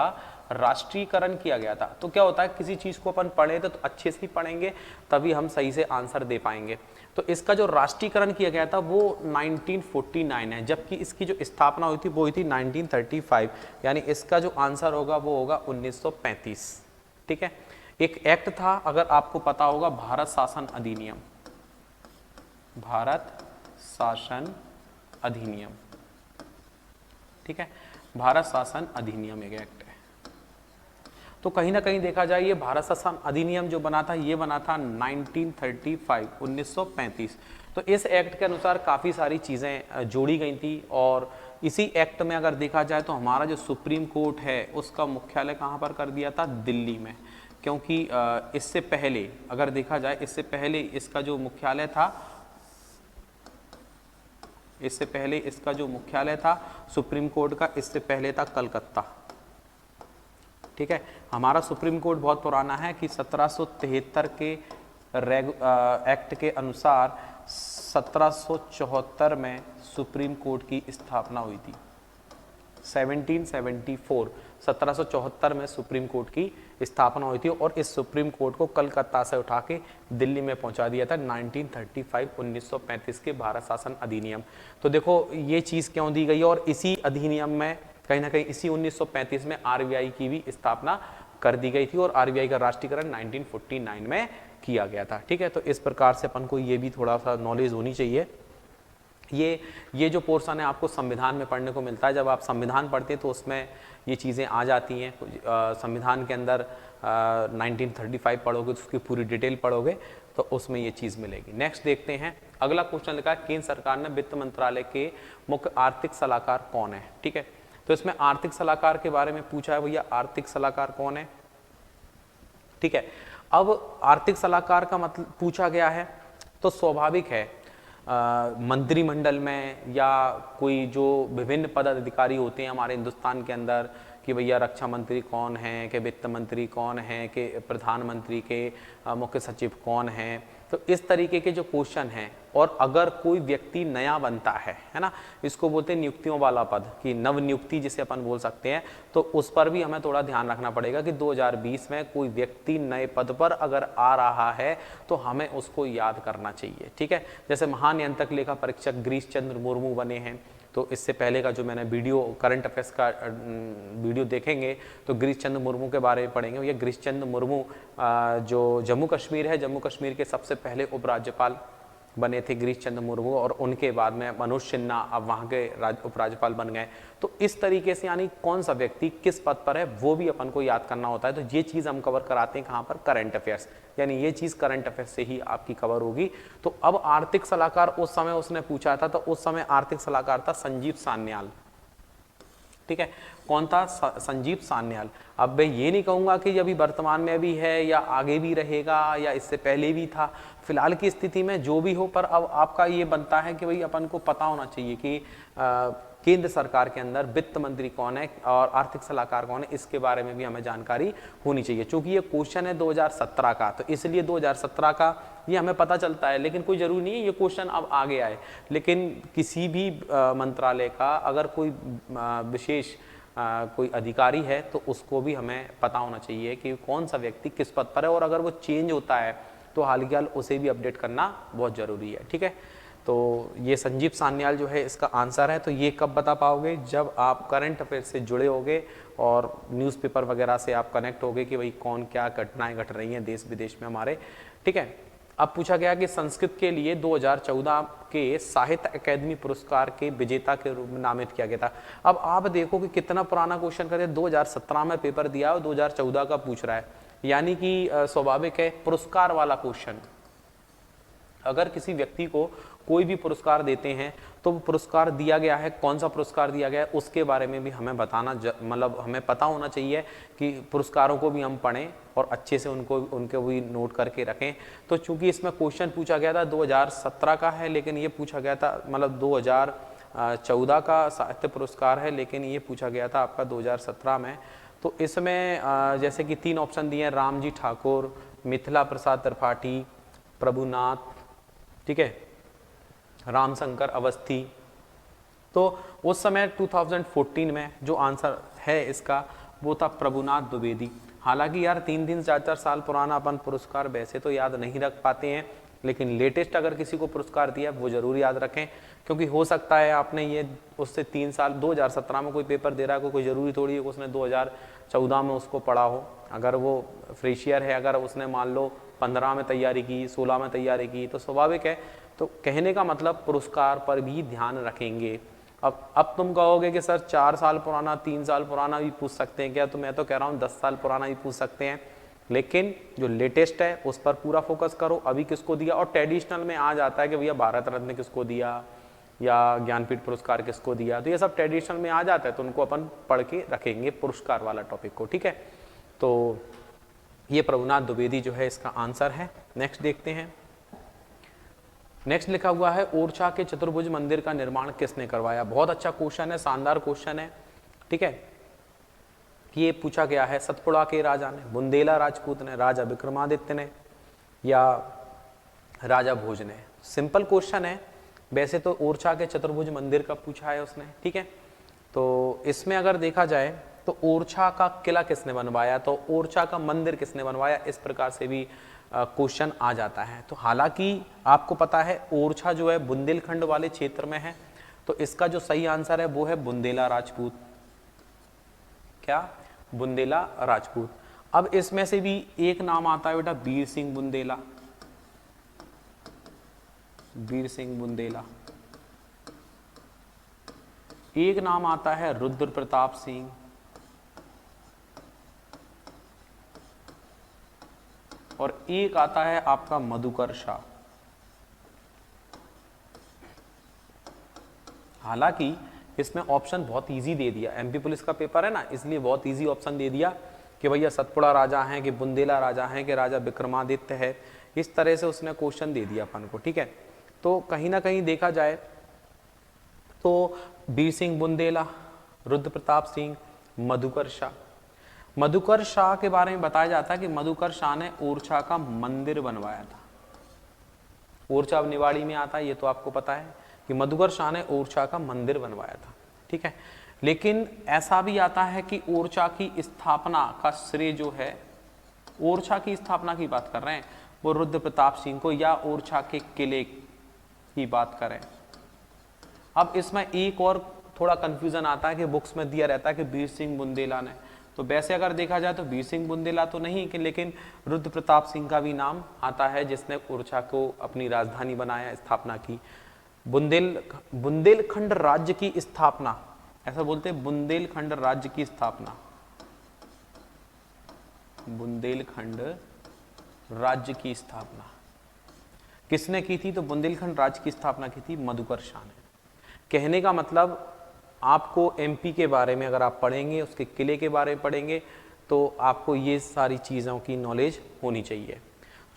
[SPEAKER 1] राष्ट्रीयकरण किया गया था। तो क्या होता है, किसी चीज को अपन पढ़े तो अच्छे से ही पढ़ेंगे तभी हम सही से आंसर दे पाएंगे। तो इसका जो राष्ट्रीयकरण किया गया था वो 1949 है, जबकि इसकी जो स्थापना हुई थी वो हुई थी 1935, यानी इसका जो आंसर होगा वो होगा 1935। ठीक है, एक एक्ट था, अगर आपको पता होगा, भारत शासन अधिनियम, भारत शासन अधिनियम। ठीक है, भारत शासन अधिनियम एक एक्ट है। तो कहीं ना कहीं देखा जाए ये भारत शासन अधिनियम जो बना था ये बना था 1935, 1935। तो इस एक्ट के अनुसार काफ़ी सारी चीज़ें जोड़ी गई थी और इसी एक्ट में अगर देखा जाए तो हमारा जो सुप्रीम कोर्ट है उसका मुख्यालय कहाँ पर कर दिया था, दिल्ली में। क्योंकि इससे पहले अगर देखा जाए, इससे पहले इसका जो मुख्यालय था, इससे पहले इसका जो मुख्यालय था सुप्रीम कोर्ट का, इससे पहले था कलकत्ता। ठीक है, हमारा सुप्रीम कोर्ट बहुत पुराना है कि 1773 के एक्ट के अनुसार 1774 में सुप्रीम कोर्ट की स्थापना हुई थी। 1774 में सुप्रीम कोर्ट की स्थापना हुई थी और इस सुप्रीम कोर्ट को कलकत्ता से उठा के दिल्ली में पहुंचा दिया था 1935 के भारत शासन अधिनियम। तो देखो ये चीज़ क्यों दी गई, और इसी अधिनियम में कहीं ना कहीं इसी 1935 में आरबीआई की भी स्थापना कर दी गई थी और आरबीआई का राष्ट्रीयकरण 1949 में किया गया था। ठीक है, तो इस प्रकार से अपन को ये भी थोड़ा सा नॉलेज होनी चाहिए। ये जो पोर्शन है आपको संविधान में पढ़ने को मिलता है। जब आप संविधान पढ़ते हैं तो उसमें ये चीज़ें आ जाती हैं। संविधान के अंदर 1935 पढ़ोगे तो उसकी पूरी डिटेल पढ़ोगे तो उसमें ये चीज़ मिलेगी। नेक्स्ट देखते हैं, अगला क्वेश्चन लिखा है केंद्र सरकार ने वित्त मंत्रालय के मुख्य आर्थिक सलाहकार कौन है। ठीक है, तो इसमें आर्थिक सलाहकार के बारे में पूछा है, भैया आर्थिक सलाहकार कौन है। ठीक है, अब आर्थिक सलाहकार का मतलब पूछा गया है तो स्वाभाविक है मंत्रिमंडल में या कोई जो विभिन्न पदाधिकारी होते हैं हमारे हिंदुस्तान के अंदर कि भैया रक्षा मंत्री कौन है, कि वित्त मंत्री कौन है, कि प्रधानमंत्री के मुख्य सचिव कौन है, तो इस तरीके के जो क्वेश्चन हैं। और अगर कोई व्यक्ति नया बनता है ना, इसको बोलते हैं नियुक्तियों वाला पद कि नव नियुक्ति जिसे अपन बोल सकते हैं, तो उस पर भी हमें थोड़ा ध्यान रखना पड़ेगा कि 2020 में कोई व्यक्ति नए पद पर अगर आ रहा है तो हमें उसको याद करना चाहिए। ठीक है, जैसे महानियंत्रक लेखा परीक्षक गिरीश चंद्र मुर्मू बने हैं, तो इससे पहले का जो मैंने वीडियो करंट अफेयर्स का वीडियो देखेंगे तो गिरीश चंद्र मुर्मू के बारे में पढ़ेंगे। ये गिरीश चंद्र मुर्मू जो जम्मू कश्मीर है, जम्मू कश्मीर के सबसे पहले उपराज्यपाल बने थे गिरीश चंद्र मुर्मू, और उनके बाद में मनोज सिन्हा अब वहाँ के उपराज्यपाल बन गए। तो इस तरीके से यानी कौन सा व्यक्ति किस पद पर है वो भी अपन को याद करना होता है। तो ये चीज़ हम कवर कराते हैं कहाँ पर, करंट अफेयर्स, यानी ये चीज़ करंट अफेयर्स से ही आपकी कवर होगी। तो अब आर्थिक सलाहकार उस समय उसने पूछा था, तो उस समय आर्थिक सलाहकार था संजीव सान्याल। ठीक है, कौन था, संजीव सान्याल। अब मैं ये नहीं कहूँगा कि अभी वर्तमान में भी है या आगे भी रहेगा या इससे पहले भी था, फिलहाल की स्थिति में जो भी हो, पर अब आपका ये बनता है कि भाई अपन को पता होना चाहिए कि केंद्र सरकार के अंदर वित्त मंत्री कौन है और आर्थिक सलाहकार कौन है, इसके बारे में भी हमें जानकारी होनी चाहिए। चूंकि ये क्वेश्चन है 2017 का, तो इसलिए 2017 का ये हमें पता चलता है, लेकिन कोई जरूरी नहीं है ये क्वेश्चन अब आगे आए। लेकिन किसी भी मंत्रालय का अगर कोई विशेष कोई अधिकारी है तो उसको भी हमें पता होना चाहिए कि कौन सा व्यक्ति किस पद पर है, और अगर वो चेंज होता है तो हाल ही हाल उसे भी अपडेट करना बहुत ज़रूरी है। ठीक है, तो ये संजीव सान्याल जो है इसका आंसर है। तो ये कब बता पाओगे, जब आप करंट अफेयर से जुड़े होगे और न्यूज़पेपर वगैरह से आप कनेक्ट होगे कि भाई कौन क्या घटनाएं घट रही हैं देश विदेश में हमारे। ठीक है, अब पूछा गया कि संस्कृत के लिए 2014 के साहित्य अकादमी पुरस्कार के विजेता के रूप में नामित किया गया था। अब आप देखो कि कितना पुराना क्वेश्चन करे, 2017 में पेपर दिया और 2014 का पूछ रहा है, यानी कि स्वाभाविक है पुरस्कार वाला क्वेश्चन। अगर किसी व्यक्ति को कोई भी पुरस्कार देते हैं तो वो पुरस्कार दिया गया है, कौन सा पुरस्कार दिया गया है उसके बारे में भी हमें बताना, मतलब हमें पता होना चाहिए कि पुरस्कारों को भी हम पढ़ें और अच्छे से उनको भी नोट करके रखें। तो चूंकि इसमें क्वेश्चन पूछा गया था 2017 का है, लेकिन ये पूछा गया था मतलब 2014 का साहित्य पुरस्कार है, लेकिन ये पूछा गया था आपका 2017 में। तो इसमें जैसे कि 3 ऑप्शन दिए हैं, रामजी ठाकुर, मिथिला प्रसाद त्रिपाठी, प्रभुनाथ, ठीक है, रामशंकर अवस्थी। तो उस समय 2014 में जो आंसर है इसका वो था प्रभुनाथ द्विवेदी। हालांकि यार 3 4 साल पुराना अपन पुरस्कार वैसे तो याद नहीं रख पाते हैं, लेकिन लेटेस्ट अगर किसी को पुरस्कार दिया वो जरूर याद रखें, क्योंकि हो सकता है आपने ये उससे 3 साल 2017 में कोई पेपर दे रहा है, कोई ज़रूरी थोड़ी है कि उसने 2014 में उसको पढ़ा हो। अगर वो फ्रेशियर है, अगर उसने मान लो 15 में तैयारी की, 16 में तैयारी की, तो स्वाभाविक है। तो कहने का मतलब पुरस्कार पर भी ध्यान रखेंगे। अब तुम कहोगे कि सर 4 साल पुराना, 3 साल पुराना भी पूछ सकते हैं क्या? तो मैं तो कह रहा हूँ 10 साल पुराना भी पूछ सकते हैं, लेकिन जो लेटेस्ट है उस पर पूरा फोकस करो। अभी किसको दिया, और ट्रेडिशनल में आ जाता है कि भैया भारत रत्न किसको दिया या ज्ञानपीठ पुरस्कार किसको दिया, तो ये सब ट्रेडिशनल में आ जाता है, तो उनको अपन पढ़ के रखेंगे पुरस्कार वाला टॉपिक को। ठीक है, तो ये प्रभुनाथ द्विवेदी जो है इसका आंसर है। नेक्स्ट देखते हैं। नेक्स्ट लिखा हुआ है ओरछा के चतुर्भुज मंदिर का निर्माण किसने करवाया। बहुत अच्छा क्वेश्चन है, शानदार क्वेश्चन है, ठीक है। ये पूछा गया है सतपुड़ा के राजा ने, बुंदेला राजपूत ने, राजा विक्रमादित्य ने या राजा भोज ने। सिंपल क्वेश्चन है, वैसे तो ओरछा के चतुर्भुज मंदिर का पूछा है उसने, ठीक है। तो इसमें अगर देखा जाए तो ओरछा का किला किसने बनवाया, तो ओरछा का मंदिर किसने बनवाया, इस प्रकार से भी क्वेश्चन आ जाता है। तो हालांकि आपको पता है ओरछा जो है बुंदेलखंड वाले क्षेत्र में है, तो इसका जो सही आंसर है वो है बुंदेला राजपूत। क्या? बुंदेला राजपूत। अब इसमें से भी एक नाम आता है बेटा वीर सिंह बुंदेला, वीर सिंह बुंदेला। एक नाम आता है रुद्र प्रताप सिंह, और एक आता है आपका मधुकर शाह। हालांकि इसमें ऑप्शन बहुत इजी दे दिया, एमपी पुलिस का पेपर है ना, इसलिए बहुत इजी ऑप्शन दे दिया कि भैया सतपुड़ा राजा हैं कि बुंदेला राजा हैं कि राजा विक्रमादित्य है, इस तरह से उसने क्वेश्चन दे दिया अपन को, ठीक है। तो कहीं ना कहीं देखा जाए तो वीर सिंह बुंदेला, रुद्र प्रताप सिंह, मधुकर शाह। मधुकर शाह के बारे में बताया जाता है कि मधुकर शाह ने ओरछा का मंदिर बनवाया था। ओरछा अब निवाड़ी में आता है, ये तो आपको पता है कि मधुकर शाह ने ओरछा का मंदिर बनवाया था, ठीक है। लेकिन ऐसा भी आता है कि ओरछा की स्थापना का श्रेय जो है, ओरछा की स्थापना की बात कर रहे हैं वो रुद्र प्रताप सिंह को, या ओरछा के किले की बात करें। अब इसमें एक और थोड़ा कंफ्यूजन आता है कि बुक्स में दिया रहता है कि वीर सिंह बुंदेला ने, तो वैसे अगर देखा जाए तो वीर सिंह बुंदेला तो नहीं कि, लेकिन रुद्र प्रताप सिंह का भी नाम आता है जिसने ओरछा को अपनी राजधानी बनाया, स्थापना की। बुंदेलखंड राज्य की स्थापना, ऐसा बोलते हैं बुंदेलखंड राज्य की स्थापना, बुंदेलखंड राज्य की स्थापना किसने की थी, तो बुंदेलखंड राज्य की स्थापना की थी मधुकर शाह ने। कहने का मतलब आपको एमपी के बारे में अगर आप पढ़ेंगे, उसके किले के बारे में पढ़ेंगे, तो आपको ये सारी चीज़ों की नॉलेज होनी चाहिए।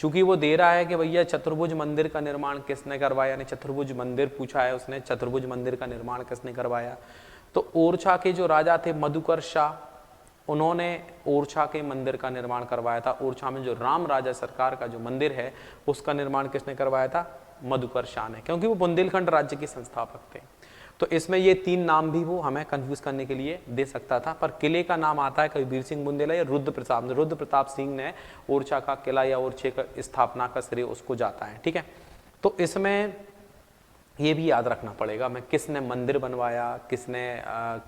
[SPEAKER 1] चूंकि वो दे रहा है कि भैया चतुर्भुज मंदिर का निर्माण किसने करवाया, यानी चतुर्भुज मंदिर पूछा है उसने, चतुर्भुज मंदिर का निर्माण किसने करवाया, तो ओरछा के जो राजा थे मधुकर शाह, उन्होंने ओरछा के मंदिर का निर्माण करवाया था। ओरछा में जो राम राजा सरकार का जो मंदिर है उसका निर्माण किसने करवाया था, मधुकर शाह ने, क्योंकि वो बुंदेलखंड राज्य के संस्थापक थे। तो इसमें ये तीन नाम भी वो हमें कंफ्यूज करने के लिए दे सकता था, पर किले का नाम आता है कभी वीर सिंह बुंदेला या रुद्र प्रताप सिंह ने ओरछा का किला या ओरछे का स्थापना का श्रेय उसको जाता है, ठीक है। तो इसमें ये भी याद रखना पड़ेगा मैं किसने मंदिर बनवाया, किसने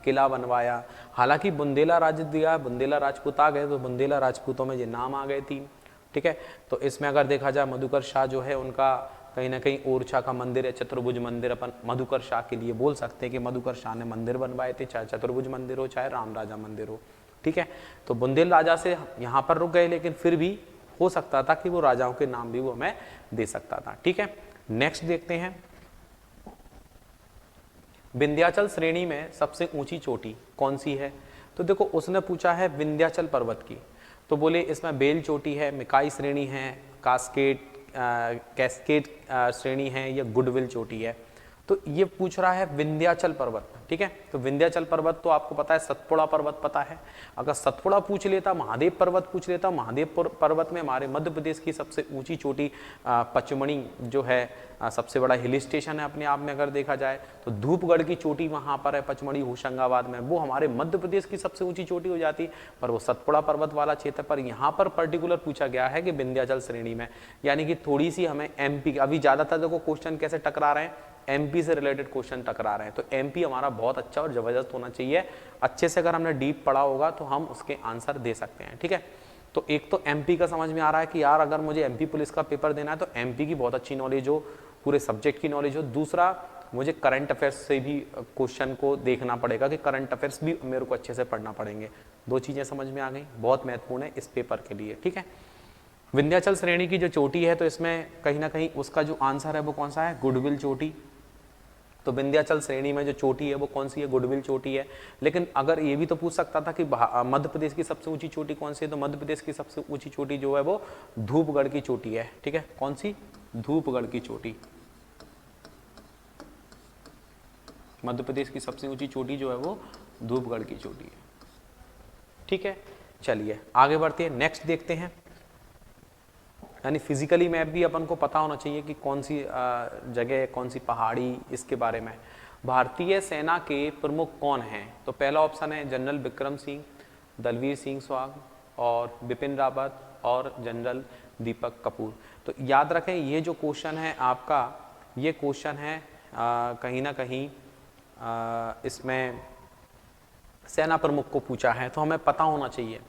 [SPEAKER 1] किला बनवाया। हालांकि बुंदेला राज्य दिया, बुंदेला राजपूत आ गए, तो बुंदेला राजपूतों में ये नाम आ गए तीन, ठीक है। तो इसमें अगर देखा जाए मधुकर शाह जो है उनका कहीं ना कहीं ओरछा का मंदिर है, चतुर्भुज मंदिर अपन मधुकर शाह के लिए बोल सकते हैं कि मधुकर शाह ने मंदिर बनवाए थे, चाहे चतुर्भुज मंदिर हो चाहे राम राजा मंदिर हो, ठीक है। तो बुंदेल राजा से यहाँ पर रुक गए, लेकिन फिर भी हो सकता था कि वो राजाओं के नाम भी वो हमें दे सकता था, ठीक है। नेक्स्ट देखते हैं, विंध्याचल श्रेणी में सबसे ऊंची चोटी कौन सी है, तो देखो उसने पूछा है विंध्याचल पर्वत की, तो बोले इसमें बेल चोटी है, मिकाई श्रेणी है, कैस्केड श्रेणी है या गुडविल चोटी है। तो ये पूछ रहा है विंध्याचल पर्वत, ठीक है। तो विंध्याचल पर्वत तो आपको पता है, सतपुड़ा पर्वत पता है। अगर सतपुड़ा पूछ लेता, महादेव पर्वत पूछ लेता, महादेव पर्वत में हमारे मध्य प्रदेश की सबसे ऊंची चोटी पचमणी जो है सबसे बड़ा हिल स्टेशन है अपने आप में अगर देखा जाए, तो धूपगढ़ की चोटी वहां पर है पचमढ़ी होशंगाबाद में, वो हमारे मध्य प्रदेश की सबसे ऊंची चोटी हो जाती, पर वो सतपुड़ा पर्वत वाला क्षेत्र पर यहाँ पर पर्टिकुलर पूछा गया है कि विंध्याचल श्रेणी में, यानी कि थोड़ी सी हमें एमपी, अभी ज्यादातर देखो क्वेश्चन कैसे टकरा रहे हैं, एमपी से रिलेटेड क्वेश्चन टकरा रहे हैं, तो एमपी हमारा बहुत अच्छा और जबरदस्त होना चाहिए। अच्छे से अगर हमने डीप पढ़ा होगा तो हम उसके आंसर दे सकते हैं, ठीक है। तो एक तो एमपी का समझ में आ रहा है कि यार अगर मुझे एमपी पुलिस का पेपर देना है तो एमपी की बहुत अच्छी नॉलेज हो, पूरे सब्जेक्ट की नॉलेज हो। दूसरा, मुझे करंट अफेयर्स से भी क्वेश्चन को देखना पड़ेगा कि करंट अफेयर्स भी मेरे को अच्छे से पढ़ना पड़ेंगे। दो चीजें समझ में आ गई, बहुत महत्वपूर्ण है इस पेपर के लिए, ठीक है। विंध्याचल श्रेणी की जो चोटी है, तो इसमें कहीं ना कहीं उसका जो आंसर है वो कौन सा है, गुडविल चोटी। तो विंध्याचल श्रेणी में जो चोटी है वो कौन सी है, गुडविल चोटी है। लेकिन अगर ये भी तो पूछ सकता था कि मध्य प्रदेश की सबसे ऊंची चोटी कौन सी है, तो मध्य प्रदेश की सबसे ऊंची चोटी जो है वो धूपगढ़ की चोटी है। ठीक है, कौन सी, धूपगढ़ की चोटी। मध्य प्रदेश की सबसे ऊंची चोटी जो है वो धूपगढ़ की चोटी है। ठीक है, चलिए आगे बढ़ते हैं, नेक्स्ट देखते हैं। यानी फिजिकली मैप भी अपन को पता होना चाहिए कि कौन सी जगह, कौन सी पहाड़ी, इसके बारे में। भारतीय सेना के प्रमुख कौन हैं, तो पहला ऑप्शन है जनरल विक्रम सिंह, दलवीर सिंह स्वाग और बिपिन रावत और जनरल दीपक कपूर। तो याद रखें ये जो क्वेश्चन है आपका, ये क्वेश्चन है कहीं ना कहीं इसमें सेना प्रमुख को पूछा है, तो हमें पता होना चाहिए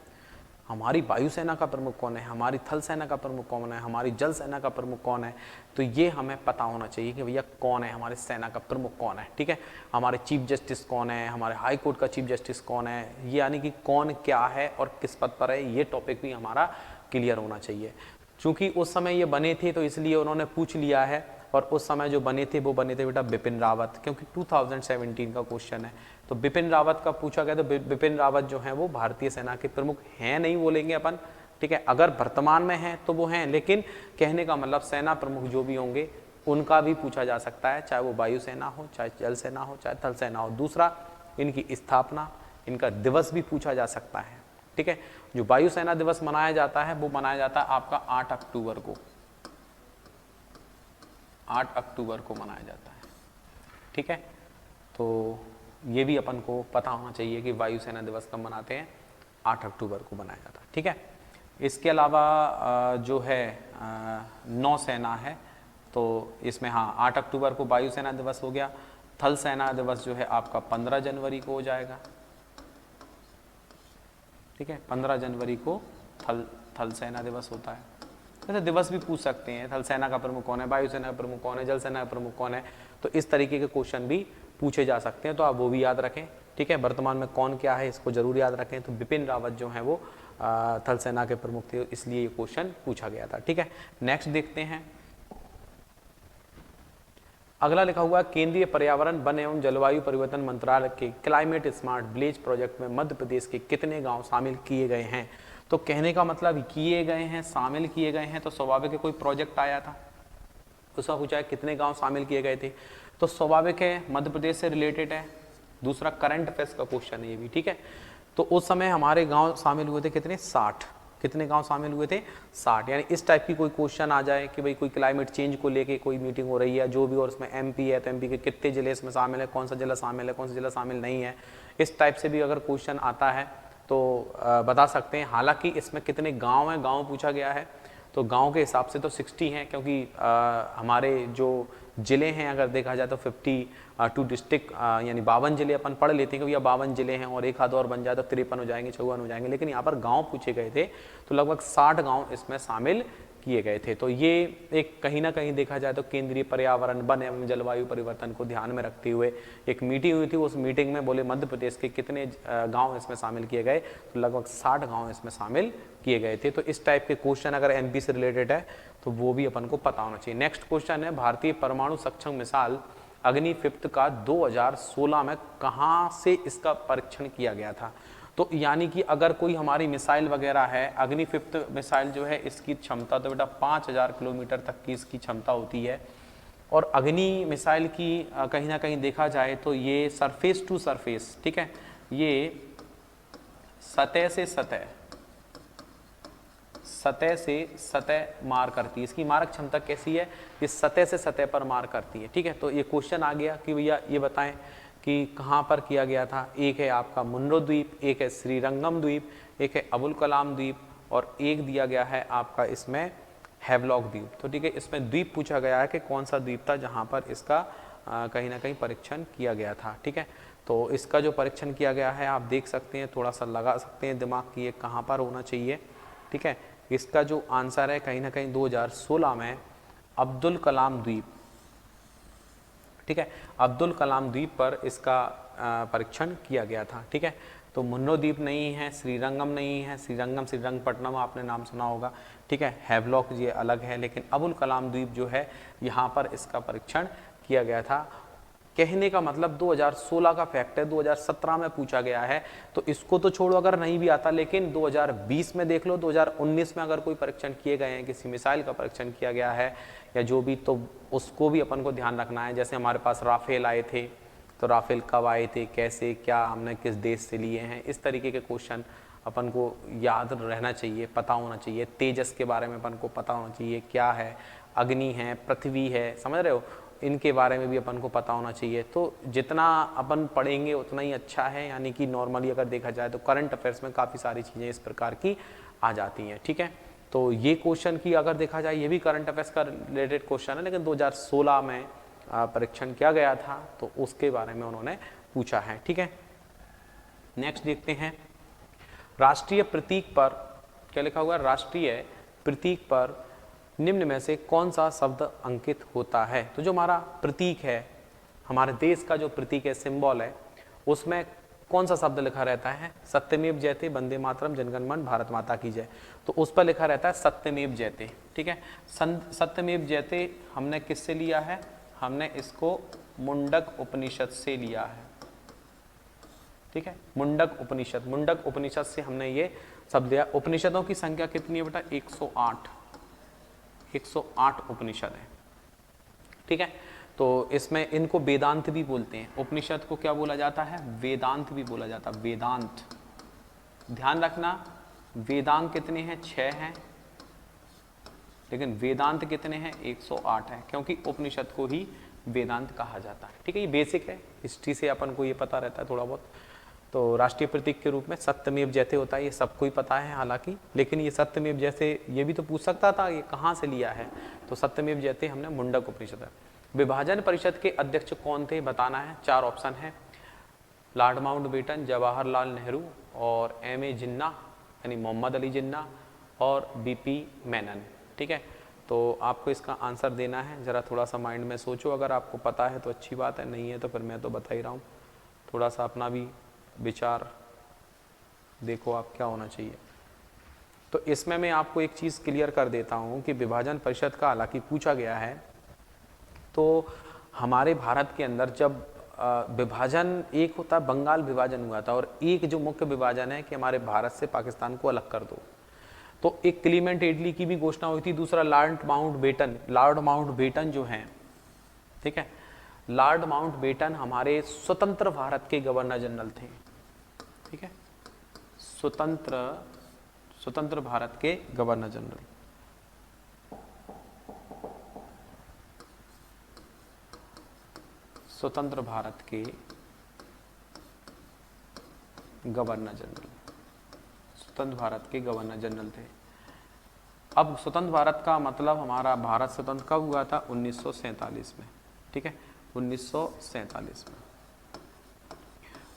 [SPEAKER 1] हमारी वायुसेना का प्रमुख कौन है, हमारी थल सेना का प्रमुख कौन है, हमारी जल सेना का प्रमुख कौन है। तो ये हमें पता होना चाहिए कि भैया कौन है हमारे सेना का प्रमुख कौन है। ठीक है, हमारे चीफ जस्टिस कौन है, हमारे हाई कोर्ट का चीफ जस्टिस कौन है, ये यानी कि कौन क्या है और किस पद पर है, ये टॉपिक भी हमारा क्लियर होना चाहिए। चूंकि उस समय ये बने थे तो इसलिए उन्होंने पूछ लिया है, और उस समय जो बने थे वो बने थे बेटा बिपिन रावत, क्योंकि 2017 का क्वेश्चन है। तो बिपिन रावत का पूछा गया, तो बिपिन रावत जो है वो भारतीय सेना के प्रमुख हैं, नहीं बोलेंगे अपन। ठीक है, अगर वर्तमान में हैं तो वो हैं, लेकिन कहने का मतलब सेना प्रमुख जो भी होंगे उनका भी पूछा जा सकता है, चाहे वो वायुसेना हो, चाहे जल सेना हो, चाहे थल सेना हो। दूसरा, इनकी स्थापना, इनका दिवस भी पूछा जा सकता है। ठीक है, जो वायुसेना दिवस मनाया जाता है वो मनाया जाता है आपका 8 अक्टूबर को, 8 अक्टूबर को मनाया जाता है। ठीक है, तो ये भी अपन को पता होना चाहिए कि वायुसेना दिवस कब मनाते हैं, 8 अक्टूबर को मनाया जाता है। ठीक है, इसके अलावा जो है नौसेना है, तो इसमें हाँ 8 अक्टूबर को वायुसेना दिवस हो गया। थल सेना दिवस जो है आपका 15 जनवरी को हो जाएगा। ठीक है, 15 जनवरी को थल सेना दिवस होता है। ऐसे दिवस भी पूछ सकते हैं, थल सेना का प्रमुख कौन है, वायुसेना का प्रमुख कौन है, जल सेना का प्रमुख कौन है, तो इस तरीके के क्वेश्चन भी पूछे जा सकते हैं, तो आप वो भी याद रखें। ठीक है, वर्तमान में कौन क्या है इसको जरूर याद रखें। तो बिपिन रावत जो है वो थल सेना के प्रमुख थे, इसलिए ये क्वेश्चन पूछा गया था। ठीक है, नेक्स्ट देखते हैं। अगला लिखा हुआ केंद्रीय पर्यावरण, वन एवं जलवायु परिवर्तन मंत्रालय के क्लाइमेट स्मार्ट विलेज प्रोजेक्ट में मध्य प्रदेश के कितने गांव शामिल किए गए हैं। तो कहने का मतलब किए गए हैं, शामिल किए गए हैं, तो स्वाभाविक है कोई प्रोजेक्ट आया था, उसका पूछा है कितने गांव शामिल किए गए थे, तो स्वाभाविक है मध्य प्रदेश से रिलेटेड है। दूसरा करंट अफेयर्स का क्वेश्चन है ये भी। ठीक है, तो उस समय हमारे गांव शामिल हुए थे कितने, 60। कितने गांव शामिल हुए थे, 60। यानी इस टाइप की कोई क्वेश्चन आ जाए कि भाई कोई क्लाइमेट चेंज को लेके कोई मीटिंग हो रही है जो भी, और उसमें एमपी है तो एमपी के कितने जिले इसमें शामिल है, कौन सा जिला शामिल है, कौन सा जिला शामिल नहीं है, इस टाइप से भी अगर क्वेश्चन आता है तो बता सकते हैं। हालांकि इसमें कितने गांव हैं, गांव पूछा गया है, तो गांव के हिसाब से तो 60 हैं, क्योंकि हमारे जो जिले हैं अगर देखा जाए तो 52 डिस्ट्रिक्ट यानी 52 जिले अपन पढ़ लेते हैं कि भैया 52 जिले हैं, और एक आध और बन जाए तो 53 हो जाएंगे, 54 हो जाएंगे, लेकिन यहाँ पर गांव पूछे गए थे तो लगभग 60 गांव इसमें शामिल किए गए थे। तो ये एक कहीं ना कहीं देखा जाए तो केंद्रीय पर्यावरण, वन एवं जलवायु परिवर्तन को ध्यान में रखते हुए एक मीटिंग हुई थी। उस मीटिंग में बोले मध्य प्रदेश के कितने गांव इसमें शामिल किए गए, तो लगभग 60 गांव इसमें शामिल किए गए थे। तो इस टाइप के क्वेश्चन अगर एमपी से रिलेटेड है तो वो भी अपन को पता होना चाहिए। नेक्स्ट क्वेश्चन है भारतीय परमाणु सक्षम मिसाइल अग्नि-5 का 2016 में कहाँ से इसका परीक्षण किया गया था। तो यानी कि अगर कोई हमारी मिसाइल वगैरह है, अग्नि-5 मिसाइल जो है इसकी क्षमता तो बेटा 5000 किलोमीटर तक की इसकी क्षमता होती है, और अग्नि मिसाइल की कहीं ना कहीं देखा जाए तो ये सरफेस टू सरफेस, ठीक है, ये सतह से सतह मार करती है। इसकी मारक क्षमता कैसी है, ये सतह से सतह पर मार करती है। ठीक है, तो ये क्वेश्चन आ गया कि भैया ये बताएं कि कहाँ पर किया गया था। एक है आपका मुन्रो द्वीप, एक है श्रीरंगम द्वीप, एक है अबुल कलाम द्वीप, और एक दिया गया है आपका इसमें हैवलॉक द्वीप। तो ठीक है, इसमें द्वीप पूछा गया है कि कौन सा द्वीप था जहाँ पर इसका कहीं ना कहीं परीक्षण किया गया था। ठीक है, तो इसका जो परीक्षण किया गया है आप देख सकते हैं, थोड़ा सा लगा सकते हैं दिमाग की ये कहाँ पर होना चाहिए। ठीक है, इसका जो आंसर है कहीं ना कहीं 2016 में अब्दुल कलाम द्वीप। ठीक है, अब्दुल कलाम द्वीप पर इसका परीक्षण किया गया था। ठीक है, तो मुन्नो द्वीप नहीं है, श्रीरंगम नहीं है, श्रीरंगपट्टनम आपने नाम सुना होगा। ठीक है, हैवलॉक ये अलग है, लेकिन अबुल कलाम द्वीप जो है यहाँ पर इसका परीक्षण किया गया था। कहने का मतलब 2016 का फैक्ट है, 2017 में पूछा गया है, तो इसको तो छोड़ो अगर नहीं भी आता, लेकिन 2020 में देख लो, 2019 में अगर कोई परीक्षण किए गए हैं, किसी मिसाइल का परीक्षण किया गया है या जो भी, तो उसको भी अपन को ध्यान रखना है। जैसे हमारे पास राफेल आए थे, तो राफेल कब आए थे, कैसे, क्या, हमने किस देश से लिए हैं, इस तरीके के क्वेश्चन अपन को याद रहना चाहिए, पता होना चाहिए। तेजस के बारे में अपन को पता होना चाहिए, क्या है, अग्नि है, पृथ्वी है, समझ रहे हो, इनके बारे में भी अपन को पता होना चाहिए। तो जितना अपन पढ़ेंगे उतना ही अच्छा है, यानी कि नॉर्मली अगर देखा जाए तो करंट अफेयर्स में काफ़ी सारी चीज़ें इस प्रकार की आ जाती हैं, ठीक है। तो ये क्वेश्चन की अगर देखा जाए, ये भी करंट अफेयर्स का रिलेटेड क्वेश्चन है, लेकिन 2016 में परीक्षण किया गया था, तो उसके बारे में उन्होंने पूछा है, ठीक है। नेक्स्ट देखते हैं, राष्ट्रीय प्रतीक पर क्या लिखा हुआ है, राष्ट्रीय प्रतीक पर निम्न में से कौन सा शब्द अंकित होता है। तो जो हमारा प्रतीक है, हमारे देश का जो प्रतीक है, सिंबल है, उसमें कौन सा शब्द लिखा रहता है, सत्यमेव जयते, वंदे मातरम, जनगण मन, भारत माता की जय, तो उस पर लिखा रहता है सत्यमेव जयते, ठीक है। सत्यमेव जयते हमने किससे लिया है, हमने इसको मुंडक उपनिषद से लिया है, ठीक है। मुंडक उपनिषद से हमने ये शब्द लिया। उपनिषदों की संख्या कितनी है बेटा, 108 उपनिषद है, ठीक है। तो इसमें इनको वेदांत भी बोलते हैं, उपनिषद को क्या बोला जाता है, वेदांत भी बोला जाता है, वेदांत। ध्यान रखना, वेदांत कितने हैं, 6 हैं, लेकिन वेदांत कितने हैं, 108 है, क्योंकि उपनिषद को ही वेदांत कहा जाता है, ठीक है। ये बेसिक है, हिस्ट्री से अपन को ये पता रहता है थोड़ा बहुत। तो राष्ट्रीय प्रतीक के रूप में सत्यमेव जयते होता है, ये सबको ही पता है हालांकि, लेकिन ये सत्यमेव जयते ये भी तो पूछ सकता था ये कहाँ से लिया है, तो सत्यमेव जयते हमने मुंडक उपनिषद है। विभाजन परिषद के अध्यक्ष कौन थे बताना है, 4 ऑप्शन है, लॉर्ड माउंटबेटन, जवाहरलाल नेहरू और M.A. जिन्ना यानी मोहम्मद अली जिन्ना और B.P. मेनन, ठीक है। तो आपको इसका आंसर देना है, ज़रा थोड़ा सा माइंड में सोचो, अगर आपको पता है तो अच्छी बात है, नहीं है तो फिर मैं तो बता ही रहा हूँ, थोड़ा सा अपना भी विचार देखो आप क्या होना चाहिए। तो इसमें मैं आपको एक चीज़ क्लियर कर देता हूँ कि विभाजन परिषद का हालांकि पूछा गया है, तो हमारे भारत के अंदर जब विभाजन, एक होता है बंगाल विभाजन हुआ था, और एक जो मुख्य विभाजन है कि हमारे भारत से पाकिस्तान को अलग कर दो, तो एक क्लीमेंट एटली की भी घोषणा हुई थी, दूसरा लॉर्ड माउंटबेटन जो हैं, ठीक है, लॉर्ड माउंटबेटन हमारे स्वतंत्र भारत के गवर्नर जनरल थे, ठीक है, स्वतंत्र भारत के गवर्नर जनरल। स्वतंत्र भारत के गवर्नर जनरल, स्वतंत्र भारत के गवर्नर जनरल थे। अब स्वतंत्र भारत का मतलब हमारा भारत स्वतंत्र कब हुआ था, 1947 में, ठीक है, 1947 में।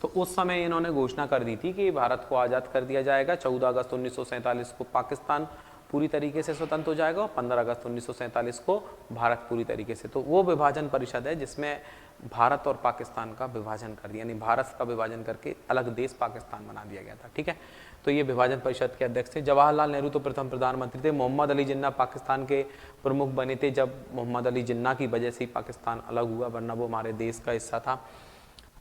[SPEAKER 1] तो उस समय इन्होंने घोषणा कर दी थी कि भारत को आज़ाद कर दिया जाएगा, 14 अगस्त 1947 को पाकिस्तान पूरी तरीके से स्वतंत्र हो जाएगा और 15 अगस्त 1947 को भारत पूरी तरीके से। तो वो विभाजन परिषद है जिसमें भारत और पाकिस्तान का विभाजन कर दिया, यानी भारत का विभाजन करके अलग देश पाकिस्तान बना दिया गया था, ठीक है। तो ये विभाजन परिषद के अध्यक्ष थे। जवाहरलाल नेहरू तो प्रथम प्रधानमंत्री थे। मोहम्मद अली जिन्ना पाकिस्तान के प्रमुख बने थे जब मोहम्मद अली जिन्ना की वजह से ही पाकिस्तान अलग हुआ, वरना वो हमारे देश का हिस्सा था।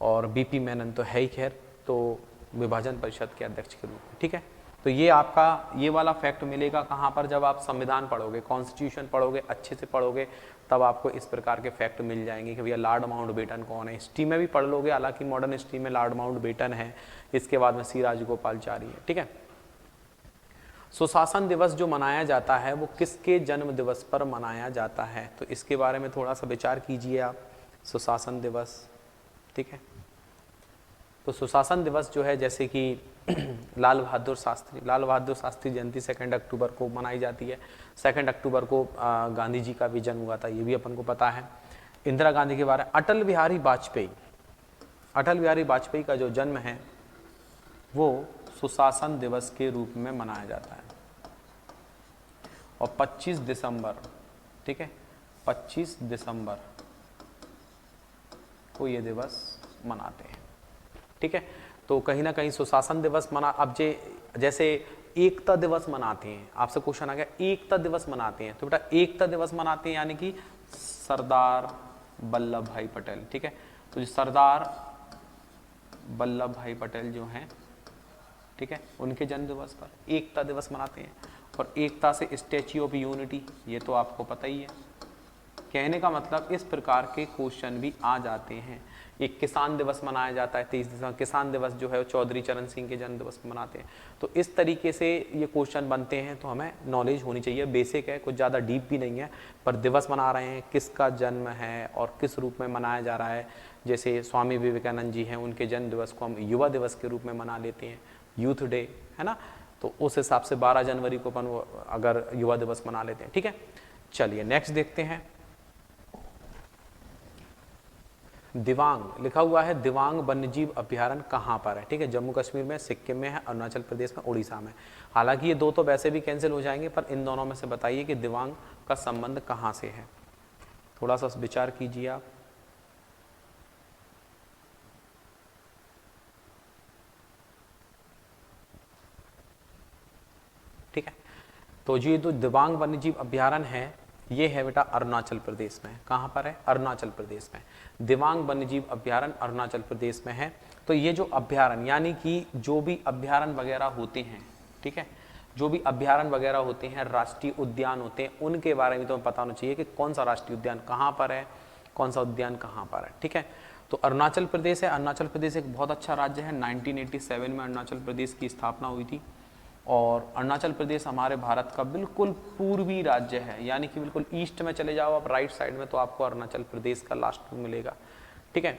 [SPEAKER 1] और B.P. मेनन तो है ही, खैर, तो विभाजन परिषद के अध्यक्ष के रूप में, ठीक है। तो ये आपका ये वाला फैक्ट मिलेगा कहाँ पर, जब आप संविधान पढ़ोगे, कॉन्स्टिट्यूशन पढ़ोगे, अच्छे से पढ़ोगे, तब आपको इस प्रकार के फैक्ट मिल जाएंगे कि भैया लॉर्ड माउंटबेटन कौन है। हिस्ट्री में भी पढ़ लोगे, हालांकि मॉडर्न हिस्ट्री में लॉर्ड माउंटबेटन है, इसके बाद में C राजगोपालाचारी है, ठीक है। सुशासन दिवस जो मनाया जाता है वो किसके जन्म दिवस पर मनाया जाता है, तो इसके बारे में थोड़ा सा विचार कीजिए आप। सुशासन दिवस, ठीक है, तो सुशासन दिवस जो है, जैसे कि लाल बहादुर शास्त्री जयंती 2 अक्टूबर को मनाई जाती है। 2 अक्टूबर को गांधी जी का भी जन्म हुआ था, ये भी अपन को पता है। इंदिरा गांधी के बारे में, अटल बिहारी वाजपेयी का जो जन्म है वो सुशासन दिवस के रूप में मनाया जाता है, और 25 दिसंबर, ठीक है, 25 दिसंबर को ये दिवस मनाते हैं, ठीक है। तो कहीं ना कहीं सुशासन दिवस मना, अब जैसे एकता दिवस मनाते हैं, आपसे क्वेश्चन आ गया एकता दिवस मनाते हैं, तो बेटा एकता दिवस मनाते हैं यानी कि सरदार वल्लभ भाई पटेल, ठीक है। तो जो सरदार वल्लभ भाई पटेल जो हैं, ठीक है, उनके जन्म दिवस पर एकता दिवस मनाते हैं। और एकता से स्टैच्यू ऑफ यूनिटी, ये तो आपको पता ही है। कहने का मतलब इस प्रकार के क्वेश्चन भी आ जाते हैं। एक किसान दिवस मनाया जाता है 23 दिसंबर, किसान दिवस जो है वो चौधरी चरण सिंह के जन्म दिवस मनाते हैं। तो इस तरीके से ये क्वेश्चन बनते हैं, तो हमें नॉलेज होनी चाहिए। बेसिक है, कुछ ज़्यादा डीप भी नहीं है, पर दिवस मना रहे हैं, किसका जन्म है और किस रूप में मनाया जा रहा है। जैसे स्वामी विवेकानंद जी हैं, उनके जन्म दिवस को हम युवा दिवस के रूप में मना लेते हैं, यूथ डे, है ना। तो उस हिसाब से 12 जनवरी को अपन अगर युवा दिवस मना लेते हैं, ठीक है। चलिए नेक्स्ट देखते हैं। दिबांग लिखा हुआ है, दिबांग वन्यजीव अभ्यारण्य कहाँ पर है, ठीक है। जम्मू कश्मीर में, सिक्किम में है, अरुणाचल प्रदेश में, उड़ीसा में। हालांकि ये दो तो वैसे भी कैंसिल हो जाएंगे, पर इन दोनों में से बताइए कि दिबांग का संबंध कहाँ से है। थोड़ा सा विचार कीजिए आप। ठीक है, तो ये जो दिबांग वन्यजीव अभ्यारण्य है, ये है बेटा अरुणाचल प्रदेश में। कहाँ पर है? अरुणाचल प्रदेश में। दिबांग वन्यजीव अभ्यारण्य अरुणाचल प्रदेश में है। तो ये जो अभ्यारण्य, यानी कि जो भी अभ्यारण्य वगैरह होते हैं, ठीक है, जो भी अभ्यारण्य वगैरह होते हैं, राष्ट्रीय उद्यान होते हैं, उनके बारे में तो पता होना चाहिए कि कौन सा राष्ट्रीय उद्यान कहाँ पर है, कौन सा उद्यान कहाँ पर है, ठीक है। तो अरुणाचल प्रदेश है। अरुणाचल प्रदेश एक बहुत अच्छा राज्य है। 1987 में अरुणाचल प्रदेश की स्थापना हुई थी। और अरुणाचल प्रदेश हमारे भारत का बिल्कुल पूर्वी राज्य है, यानी कि बिल्कुल ईस्ट में चले जाओ आप राइट साइड में, तो आपको अरुणाचल प्रदेश का लास्ट में मिलेगा, ठीक है।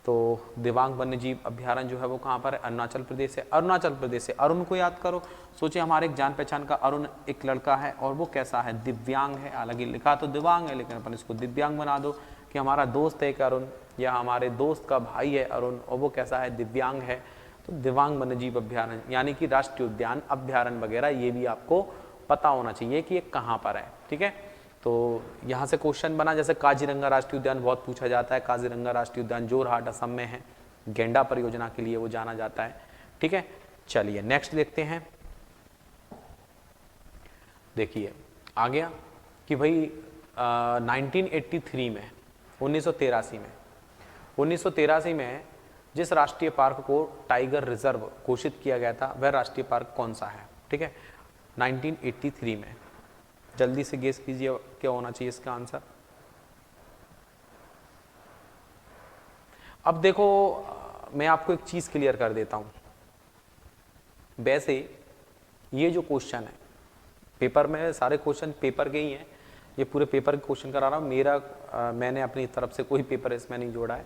[SPEAKER 1] तो दिबांग वन्यजीव अभ्यारण्य जो है वो कहाँ पर है? अरुणाचल प्रदेश से। अरुणाचल प्रदेश से अरुण को याद करो। सोचिए हमारे एक जान पहचान का अरुण एक लड़का है, और वो कैसा है? दिव्यांग है। हालांकि लिखा तो दिव्यांग है, लेकिन अपन इसको दिव्यांग बना दो कि हमारा दोस्त है एक अरुण, या हमारे दोस्त का भाई है अरुण, और वो कैसा है? दिव्यांग है। तो दिबांग वन्यजीव अभ्यारण्य यानी कि राष्ट्रीय उद्यान, अभ्यारण्य वगैरह, ये भी आपको पता होना चाहिए कि ये कहाँ पर है, ठीक है। तो यहाँ से क्वेश्चन बना, जैसे काजीरंगा राष्ट्रीय उद्यान बहुत पूछा जाता है। काजीरंगा राष्ट्रीय उद्यान जोरहाट असम में है, गेंडा परियोजना के लिए वो जाना जाता है, ठीक है। चलिए नेक्स्ट देखते हैं। देखिए आ गया कि भाई 1983 में, 1983 में जिस राष्ट्रीय पार्क को टाइगर रिजर्व घोषित किया गया था, वह राष्ट्रीय पार्क कौन सा है, ठीक है। 1983 में, जल्दी से गेस कीजिए क्या होना चाहिए इसका आंसर। अब देखो मैं आपको एक चीज क्लियर कर देता हूं। वैसे ये जो क्वेश्चन है पेपर में, सारे क्वेश्चन पेपर के ही हैं, ये पूरे पेपर के क्वेश्चन करा रहा हूं। मैंने अपनी तरफ से कोई पेपर इसमें नहीं जोड़ा है।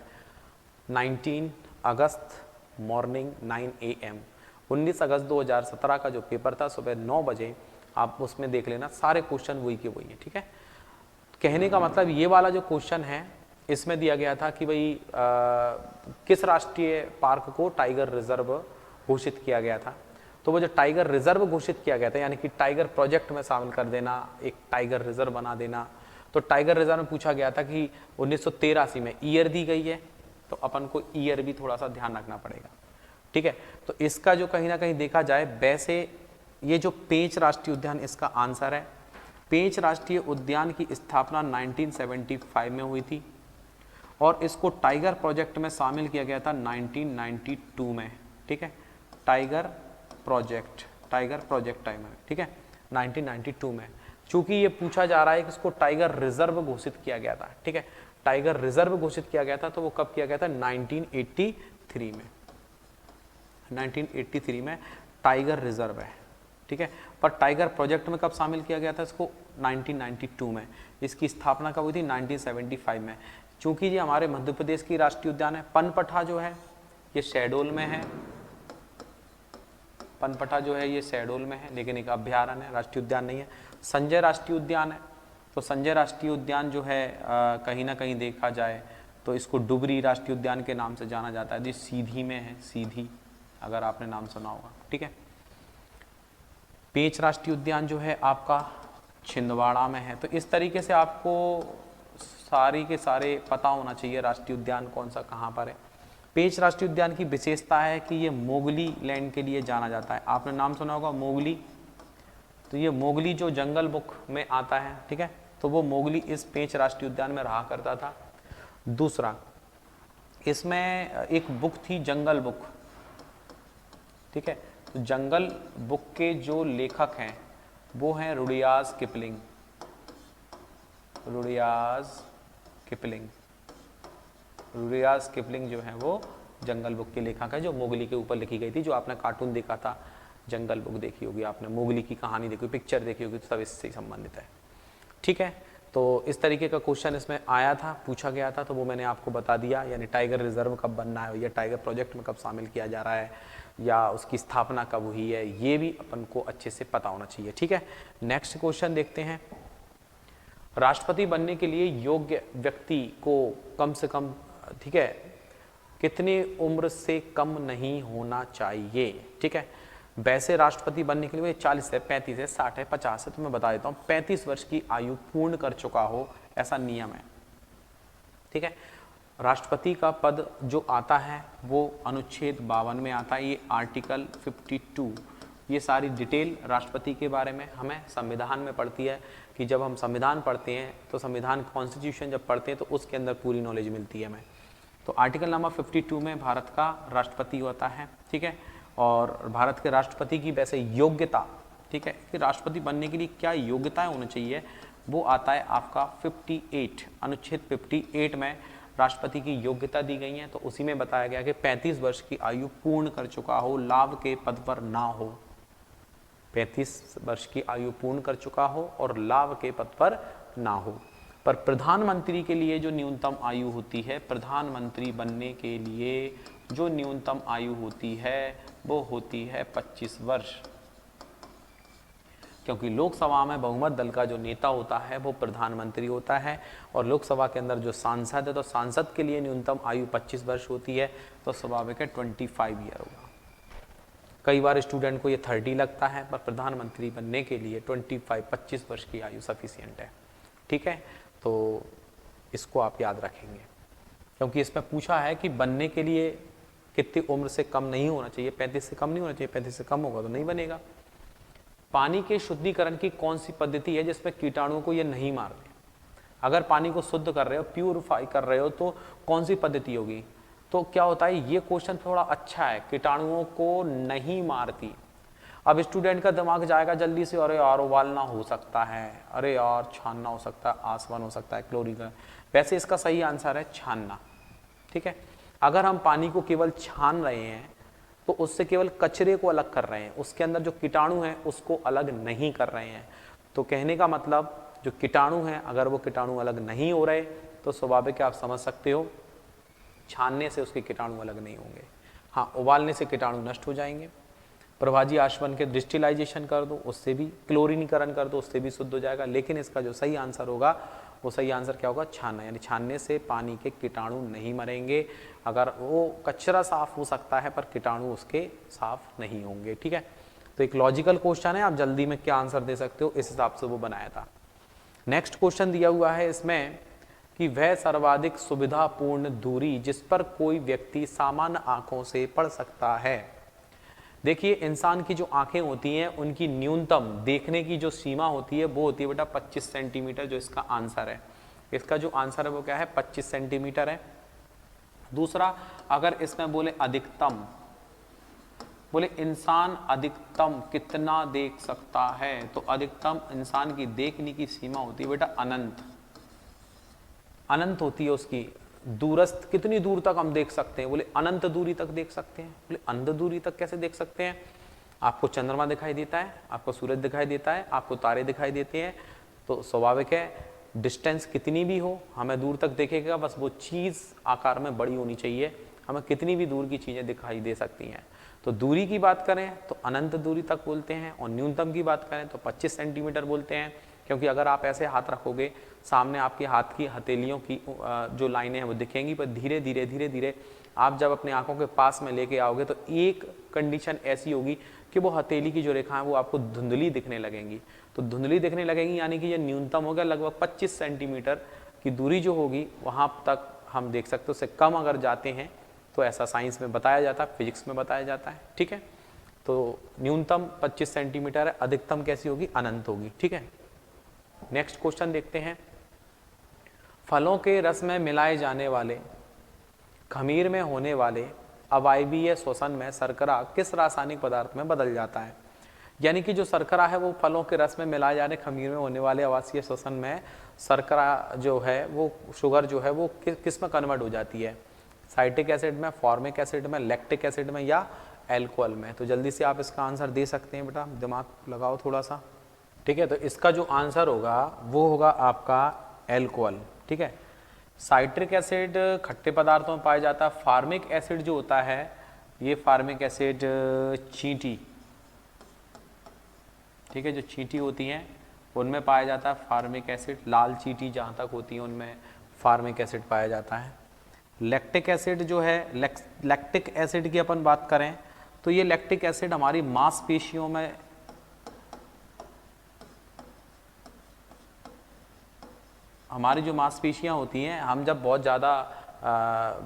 [SPEAKER 1] 19 अगस्त मॉर्निंग 9 AM, 19 अगस्त 2017 का जो पेपर था सुबह 9 बजे, आप उसमें देख लेना, सारे क्वेश्चन वही के वही हैं, ठीक है। कहने का मतलब ये वाला जो क्वेश्चन है, इसमें दिया गया था कि भाई किस राष्ट्रीय पार्क को टाइगर रिजर्व घोषित किया गया था। तो वो जो टाइगर रिजर्व घोषित किया गया था, यानी कि टाइगर प्रोजेक्ट में शामिल कर देना, एक टाइगर रिजर्व बना देना। तो टाइगर रिजर्व में पूछा गया था कि 1983 में ईयर दी गई है, तो अपन को ईयर भी थोड़ा सा ध्यान रखना पड़ेगा, ठीक है। तो इसका जो कहीं ना कहीं देखा जाए, वैसे ये जो पेंच राष्ट्रीय उद्यान इसका आंसर है। पेंच राष्ट्रीय उद्यान की स्थापना 1975 में हुई थी, और इसको टाइगर प्रोजेक्ट में शामिल किया गया था 1992 में, ठीक है। टाइगर प्रोजेक्ट टाइम है, ठीक है, 1992 में। चूंकि ये पूछा जा रहा है कि इसको टाइगर रिजर्व घोषित किया गया था, ठीक है, टाइगर रिजर्व घोषित किया गया था, तो वो कब किया गया था? 1983 में। 1983 में टाइगर रिजर्व है, ठीक है। पर टाइगर प्रोजेक्ट में कब शामिल किया गया था इसको? 1992 में। इसकी स्थापना कब हुई थी? 1975 में। चूंकि ये हमारे मध्य प्रदेश की राष्ट्रीय उद्यान है। पनपटा जो है ये शहडोल में है, पनपटा जो है ये शहडोल में है, लेकिन एक अभ्यारण्य है, राष्ट्रीय उद्यान नहीं है। संजय राष्ट्रीय उद्यान है, तो संजय राष्ट्रीय उद्यान जो है कहीं ना कहीं देखा जाए तो इसको डुबरी राष्ट्रीय उद्यान के नाम से जाना जाता है, जो सीधी में है, सीधी, अगर आपने नाम सुना होगा, ठीक है। पेंच राष्ट्रीय उद्यान जो है आपका छिंदवाड़ा में है। तो इस तरीके से आपको सारी के सारे पता होना चाहिए राष्ट्रीय उद्यान कौन सा कहाँ पर है। पेंच राष्ट्रीय उद्यान की विशेषता है कि ये मोगली लैंड के लिए जाना जाता है। आपने नाम सुना होगा मोगली, तो ये मोगली जो जंगल बुक में आता है, ठीक है, तो वो मोगली इस पेंच राष्ट्रीय उद्यान में रहा करता था। दूसरा, इसमें एक बुक थी जंगल बुक, ठीक है। तो जंगल बुक के जो लेखक हैं वो हैं रुडियार्ड किपलिंग। रुडियार्ड किपलिंग जो है वो जंगल बुक के लेखक है, जो मोगली के ऊपर लिखी गई थी। जो आपने कार्टून देखा था, जंगल बुक देखी होगी आपने, मोगली की कहानी देखी, पिक्चर देखी होगी, तो सब इससे संबंधित है, ठीक है। तो इस तरीके का क्वेश्चन इसमें आया था, पूछा गया था, तो वो मैंने आपको बता दिया। यानी टाइगर रिजर्व कब बनना है, या टाइगर प्रोजेक्ट में कब शामिल किया जा रहा है, या उसकी स्थापना कब हुई है, ये भी अपन को अच्छे से पता होना चाहिए, ठीक है। नेक्स्ट क्वेश्चन देखते हैं। राष्ट्रपति बनने के लिए योग्य व्यक्ति को कम से कम, ठीक है, कितनी उम्र से कम नहीं होना चाहिए, ठीक है। वैसे राष्ट्रपति बनने के लिए 40 है, 35 है, 60 है, 50 है, तो मैं बता देता हूँ 35 वर्ष की आयु पूर्ण कर चुका हो, ऐसा नियम है, ठीक है। राष्ट्रपति का पद जो आता है वो अनुच्छेद 52 में आता है, ये आर्टिकल 52। ये सारी डिटेल राष्ट्रपति के बारे में हमें संविधान में पढ़ती है, कि जब हम संविधान पढ़ते हैं तो संविधान कॉन्स्टिट्यूशन जब पढ़ते हैं तो उसके अंदर पूरी नॉलेज मिलती है हमें। तो आर्टिकल नंबर 52 में भारत का राष्ट्रपति होता है, ठीक है। और भारत के राष्ट्रपति की वैसे योग्यता, ठीक है, कि राष्ट्रपति बनने के लिए क्या योग्यताएं होनी चाहिए, वो आता है आपका 58, अनुच्छेद 58 में राष्ट्रपति की योग्यता दी गई है। तो उसी में बताया गया कि 35 वर्ष की आयु पूर्ण कर चुका हो, लाभ के पद पर ना हो, 35 वर्ष की आयु पूर्ण कर चुका हो और लाभ के पद पर ना हो। पर प्रधानमंत्री के लिए जो न्यूनतम आयु होती है, प्रधानमंत्री बनने के लिए जो न्यूनतम आयु होती है वो होती है 25 वर्ष, क्योंकि लोकसभा में बहुमत दल का जो नेता होता है वो प्रधानमंत्री होता है, और लोकसभा के अंदर जो सांसद है, तो सांसद के लिए न्यूनतम आयु 25 वर्ष होती है, तो स्वाभाविक है 25 ईयर होगा। कई बार स्टूडेंट को ये 30 लगता है, पर प्रधानमंत्री बनने के लिए 25 वर्ष की आयु सफिशिएंट है, ठीक है। तो इसको आप याद रखेंगे, क्योंकि इसमें पूछा है कि बनने के लिए कितनी उम्र से कम नहीं होना चाहिए, 35 से कम नहीं होना चाहिए, 35 से कम होगा तो नहीं बनेगा। पानी के शुद्धिकरण की कौन सी पद्धति है जिसमें कीटाणुओं को ये नहीं मारते? अगर पानी को शुद्ध कर रहे हो, प्यूरिफाई कर रहे हो, तो कौन सी पद्धति होगी? तो क्या होता है, ये क्वेश्चन थोड़ा अच्छा है, कीटाणुओं को नहीं मारती। अब स्टूडेंट का दिमाग जाएगा जल्दी से, अरे यार उबालना हो सकता है, अरे यार छानना हो सकता है, आसवन हो सकता है, क्लोरीन। वैसे इसका सही आंसर है छानना, ठीक है। अगर हम पानी को केवल छान रहे हैं तो उससे केवल कचरे को अलग कर रहे हैं, उसके अंदर जो कीटाणु हैं उसको अलग नहीं कर रहे हैं। तो कहने का मतलब जो कीटाणु हैं, अगर वो कीटाणु अलग नहीं हो रहे तो स्वाभाविक आप समझ सकते हो छानने से उसके कीटाणु अलग नहीं होंगे। हाँ, उबालने से कीटाणु नष्ट हो जाएंगे। प्रभाजी आश्वन के डिस्टिलाइजेशन कर दो, उससे भी क्लोरीनीकरण कर दो, उससे भी शुद्ध हो जाएगा। लेकिन इसका जो सही आंसर होगा, वो सही आंसर क्या होगा? छानना। यानी छानने से पानी के कीटाणु नहीं मरेंगे। अगर वो कचरा साफ हो सकता है पर कीटाणु उसके साफ नहीं होंगे, ठीक है। तो एक लॉजिकल क्वेश्चन है, आप जल्दी में क्या आंसर दे सकते हो, इस हिसाब से वो बनाया था। नेक्स्ट क्वेश्चन दिया हुआ है इसमें कि वह सर्वाधिक सुविधापूर्ण दूरी जिस पर कोई व्यक्ति सामान्य आंखों से पढ़ सकता है। देखिए, इंसान की जो आंखें होती हैं उनकी न्यूनतम देखने की जो सीमा होती है वो होती है बेटा 25 सेंटीमीटर, जो इसका आंसर है। इसका जो आंसर है वो क्या है? 25 सेंटीमीटर है। दूसरा, अगर इसमें बोले अधिकतम, बोले इंसान अधिकतम कितना देख सकता है, तो अधिकतम इंसान की देखने की सीमा होती है बेटा अनंत। अनंत होती है उसकी दूरस्थ, कितनी दूर तक हम देख सकते हैं? बोले अनंत दूरी तक देख सकते हैं। बोले अनंत दूरी तक कैसे देख सकते हैं? आपको चंद्रमा दिखाई देता है, आपको सूरज दिखाई देता है, आपको तारे दिखाई देते हैं, तो स्वाभाविक है डिस्टेंस कितनी भी हो हमें दूर तक देखेगा, बस वो चीज़ आकार में बड़ी होनी चाहिए, हमें कितनी भी दूर की चीज़ें दिखाई दे सकती हैं। तो दूरी की बात करें तो अनंत दूरी तक बोलते हैं, और न्यूनतम की बात करें तो 25 सेंटीमीटर बोलते हैं। क्योंकि अगर आप ऐसे हाथ रखोगे, सामने आपके हाथ की हथेलियों की जो लाइनें हैं वो दिखेंगी, पर धीरे धीरे धीरे धीरे आप जब अपनी आंखों के पास में लेके आओगे तो एक कंडीशन ऐसी होगी कि वो हथेली की जो रेखा है वो आपको धुंधली दिखने लगेंगी। तो धुंधली दिखने लगेंगी यानी कि ये न्यूनतम हो गया, लगभग 25 सेंटीमीटर की दूरी जो होगी वहाँ तक हम देख सकते हैं। उससे कम अगर जाते हैं तो ऐसा साइंस में बताया जाता है, फिजिक्स में बताया जाता है, ठीक है। तो न्यूनतम 25 सेंटीमीटर है, अधिकतम कैसी होगी? अनंत होगी, ठीक है। नेक्स्ट क्वेश्चन देखते हैं। फलों के रस में मिलाए जाने वाले खमीर में होने वाले अवायवीय श्वसन में शर्करा किस रासायनिक पदार्थ में बदल जाता है। यानी कि जो शर्करा है वो फलों के रस में मिलाए जाने खमीर में होने वाले आवासीय श्वसन में शर्करा जो है वो शुगर जो है वो किस में कन्वर्ट हो जाती है, साइट्रिक एसिड में, फॉर्मिक एसिड में, लैक्टिक एसिड में या एल्कोहल में। तो जल्दी से आप इसका आंसर दे सकते हैं बेटा, दिमाग लगाओ थोड़ा सा। ठीक है, तो इसका जो आंसर होगा वो होगा आपका एल्कोहल। ठीक है, साइट्रिक एसिड खट्टे पदार्थों में पाया जाता है। फार्मिक एसिड जो होता है ये फार्मिक एसिड चींटी, ठीक है, जो चींटी होती हैं उनमें पाया जाता है फार्मिक एसिड। लाल चींटी जहाँ तक होती है उनमें फार्मिक एसिड पाया जाता है। लैक्टिक एसिड जो है, लैक्टिक एसिड की अपन बात करें तो ये लैक्टिक एसिड हमारी मांसपेशियों में हमारी जो मांसपेशियां होती हैं, हम जब बहुत ज़्यादा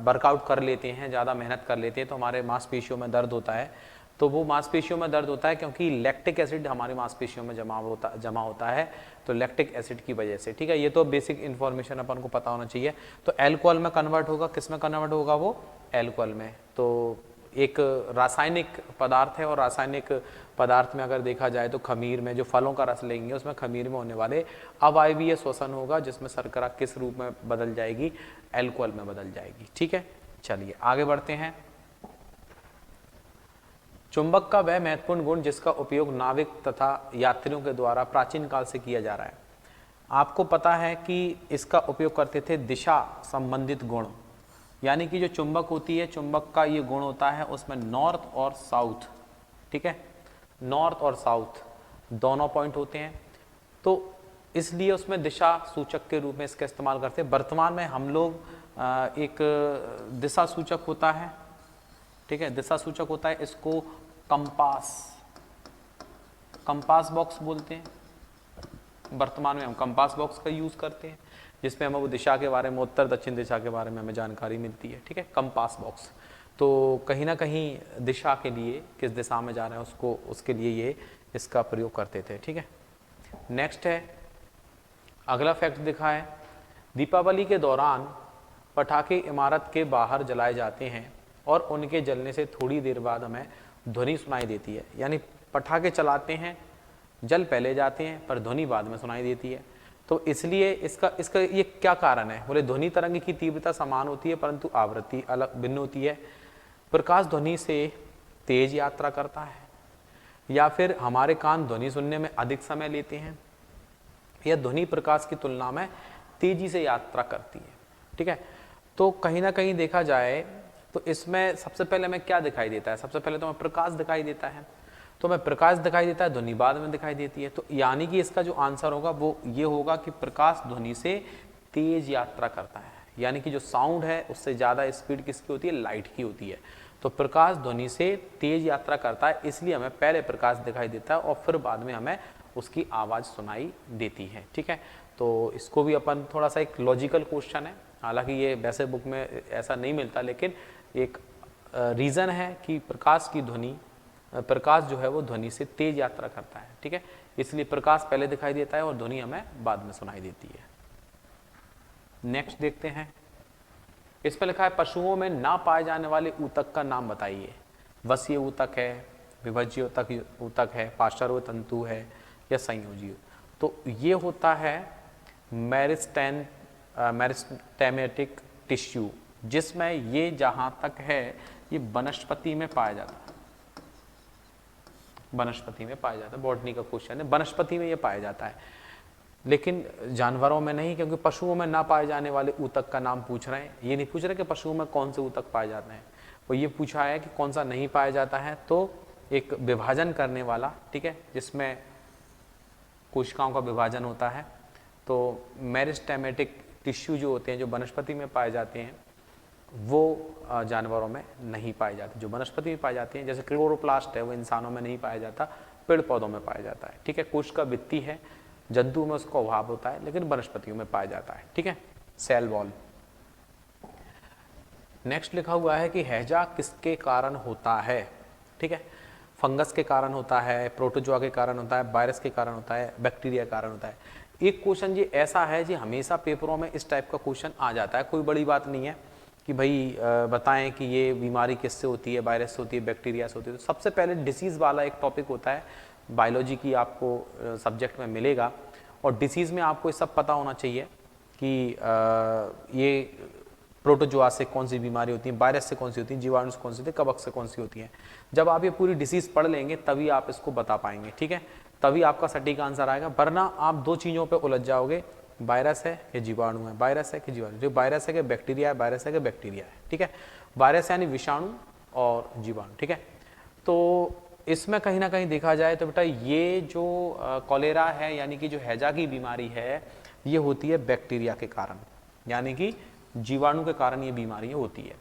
[SPEAKER 1] वर्कआउट कर लेते हैं, ज़्यादा मेहनत कर लेते हैं तो हमारे मांसपेशियों में दर्द होता है। तो वो मांसपेशियों में दर्द होता है क्योंकि लैक्टिक एसिड हमारी मांसपेशियों में जमा होता है, तो लैक्टिक एसिड की वजह से। ठीक है, ये तो बेसिक इन्फॉर्मेशन अपन को पता होना चाहिए। तो एल्कोहल में कन्वर्ट होगा, किस में कन्वर्ट होगा, वो एल्कोहल में। तो एक रासायनिक पदार्थ है और रासायनिक पदार्थ में अगर देखा जाए तो खमीर में जो फलों का रस लेंगे उसमें खमीर में होने वाले अवायवीय श्वसन होगा जिसमें शर्करा किस रूप में बदल जाएगी, एल्कोहल में बदल जाएगी। ठीक है, चलिए आगे बढ़ते हैं। चुंबक का वह महत्वपूर्ण गुण जिसका उपयोग नाविक तथा यात्रियों के द्वारा प्राचीन काल से किया जा रहा है। आपको पता है कि इसका उपयोग करते थे दिशा संबंधित गुण, यानी कि जो चुंबक होती है, चुंबक का ये गुण होता है उसमें नॉर्थ और साउथ, ठीक है, नॉर्थ और साउथ दोनों पॉइंट होते हैं, तो इसलिए उसमें दिशा सूचक के रूप में इसका इस्तेमाल करते हैं। वर्तमान में हम लोग एक दिशा सूचक होता है, ठीक है, दिशा सूचक होता है, इसको कंपास बॉक्स बोलते हैं। वर्तमान में हम कंपास बॉक्स का यूज करते हैं जिसमें हमें वो दिशा के बारे में, उत्तर दक्षिण दिशा के बारे में हमें जानकारी मिलती है। ठीक है, कंपास बॉक्स, तो कहीं ना कहीं दिशा के लिए, किस दिशा में जा रहे हैं उसको, उसके लिए ये इसका प्रयोग करते थे। ठीक है, नेक्स्ट है, अगला फैक्ट दिखा है, दीपावली के दौरान पटाखे इमारत के बाहर जलाए जाते हैं और उनके जलने से थोड़ी देर बाद हमें ध्वनि सुनाई देती है। यानी पटाखे चलाते हैं, जल पहले जाते हैं पर ध्वनि बाद में सुनाई देती है। तो इसलिए इसका ये क्या कारण है, बोले ध्वनि तरंग की तीव्रता समान होती है परंतु आवृत्ति अलग भिन्न होती है। प्रकाश ध्वनि से तेज यात्रा करता है, या फिर हमारे कान ध्वनि सुनने में अधिक समय लेते हैं, या ध्वनि प्रकाश की तुलना में तेजी से यात्रा करती है। ठीक है, तो कहीं ना कहीं देखा जाए तो इसमें सबसे पहले हमें क्या दिखाई देता है, सबसे पहले तो हमें प्रकाश दिखाई देता है, तो हमें प्रकाश दिखाई देता है, ध्वनि बाद में दिखाई देती है। तो यानी कि इसका जो आंसर होगा वो ये होगा कि प्रकाश ध्वनि से तेज यात्रा करता है, यानी कि जो साउंड है उससे ज़्यादा स्पीड किसकी होती है, लाइट की होती है। तो प्रकाश ध्वनि से तेज यात्रा करता है, इसलिए हमें पहले प्रकाश दिखाई देता है और फिर बाद में हमें उसकी आवाज़ सुनाई देती है। ठीक है, तो इसको भी अपन थोड़ा सा एक लॉजिकल क्वेश्चन है, हालांकि ये वैसे बुक में ऐसा नहीं मिलता, लेकिन एक रीज़न है कि प्रकाश जो है वो ध्वनि से तेज यात्रा करता है। ठीक है, इसलिए प्रकाश पहले दिखाई देता है और ध्वनि हमें बाद में सुनाई देती है। नेक्स्ट देखते हैं, इस पर लिखा है, पशुओं में ना पाए जाने वाले ऊतक का नाम बताइए। वसीय ऊतक है, विभज्य ऊतक है, पार्श्व तंतु है या संयोजी। तो ये होता है मेरिस्टेमेटिक टिश्यू, जिसमें ये जहां तक है ये वनस्पति में पाया जाता है, वनस्पति में पाया जाता है, बॉटनी का क्वेश्चन है, वनस्पति में ये पाया जाता है, लेकिन जानवरों में नहीं, क्योंकि पशुओं में ना पाए जाने वाले ऊतक का नाम पूछ रहे हैं। ये नहीं पूछ रहे कि पशुओं में कौन से ऊतक पाए जाते हैं, वो ये पूछा है कि कौन सा नहीं पाया जाता है। तो एक विभाजन करने वाला, ठीक है, जिसमें कोशिकाओं का विभाजन होता है, तो मेरिस्टेमेटिक टिश्यू जो होते हैं, जो वनस्पति में पाए जाते हैं, वो जानवरों में नहीं पाए जाते। जो वनस्पति में पाए जाते हैं, जैसे क्लोरोप्लास्ट है, वो इंसानों में नहीं पाया जाता, पेड़ पौधों में पाया जाता है। ठीक है, कोश का भित्ति है, जंतु में उसका अभाव होता है, लेकिन वनस्पतियों में पाया जाता है। ठीक है, सेल वॉल। नेक्स्ट लिखा हुआ है कि हैजा किसके कारण होता है। ठीक है, फंगस के कारण होता है, प्रोटोजोआ के कारण होता है, वायरस के कारण होता है, बैक्टीरिया के कारण होता है। एक क्वेश्चन ये ऐसा है जी, हमेशा पेपरों में इस टाइप का क्वेश्चन आ जाता है, कोई बड़ी बात नहीं है। कि भाई बताएं कि ये बीमारी किससे होती है, वायरस से होती है, बैक्टीरिया से होती है। तो सबसे पहले डिसीज़ वाला एक टॉपिक होता है, बायोलॉजी की आपको सब्जेक्ट में मिलेगा, और डिसीज़ में आपको ये सब पता होना चाहिए कि ये प्रोटोजोआ से कौन सी बीमारी होती है, वायरस से कौन सी होती है, जीवाणु से कौन सी होती है, कवक से कौन सी होती है। जब आप ये पूरी डिसीज़ पढ़ लेंगे तभी आप इसको बता पाएंगे, ठीक है, तभी आपका सटीक आंसर आएगा। वरना आप दो चीज़ों पे उलझ जाओगे, वायरस है कि जीवाणु है, वायरस है कि जीवाणु, जो वायरस है कि बैक्टीरिया है, वायरस है कि बैक्टीरिया है, ठीक है। वायरस यानी विषाणु और जीवाणु, ठीक है। तो इसमें कहीं ना कहीं देखा जाए तो बेटा ये जो कॉलेरा है यानी कि जो हैजा की बीमारी है, ये होती है बैक्टीरिया के कारण, यानी कि जीवाणु के कारण ये बीमारी होती है,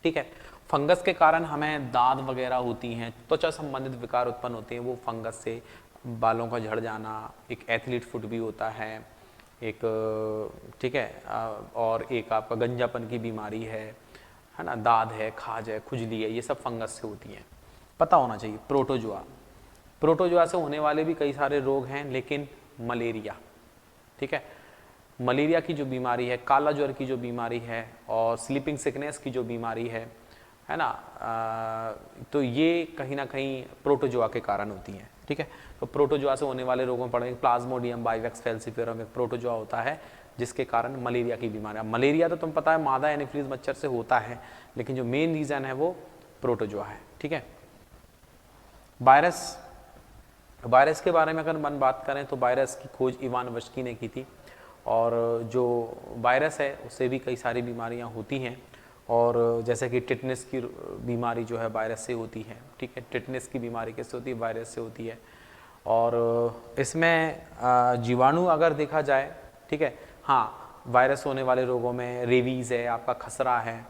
[SPEAKER 1] ठीक है। फंगस के कारण हमें दाद वगैरह होती हैं, त्वचा संबंधित विकार उत्पन्न होते हैं, वो फंगस से बालों का झड़ जाना, एक एथलीट फुट भी होता है एक, ठीक है, और एक आपका गंजापन की बीमारी है ना, दाद है, खाज है, खुजली है, ये सब फंगस से होती हैं, पता होना चाहिए। प्रोटोजोआ, प्रोटोजोआ से होने वाले भी कई सारे रोग हैं, लेकिन मलेरिया, ठीक है, मलेरिया की जो बीमारी है, काला ज्वर की जो बीमारी है, और स्लीपिंग सिकनेस की जो बीमारी है ना, तो ये कहीं ना कहीं प्रोटोजोआ के कारण होती हैं, ठीक है। तो प्रोटोजोआ से होने वाले रोगों में पड़ेंगे प्लाज्मोडियम बाइवेक्स फैल्सिफेरम, एक प्रोटोजोआ होता है जिसके कारण मलेरिया की बीमारी। मलेरिया तो तुम पता है मादा एनोफिलीज मच्छर से होता है, लेकिन जो मेन रीजन है वो प्रोटोजोआ है, ठीक है। वायरस, वायरस के बारे में अगर मन बात करें तो वायरस की खोज इवान वर्ष्की ने की थी, और जो वायरस है उससे भी कई सारी बीमारियां होती हैं, और जैसे कि टिटनेस की बीमारी जो है वायरस से होती है, ठीक है। टिटनेस की बीमारी किससे होती है, वायरस से होती है। और इसमें जीवाणु अगर देखा जाए, ठीक है, हाँ, वायरस होने वाले रोगों में रेबीज़ है, आपका खसरा है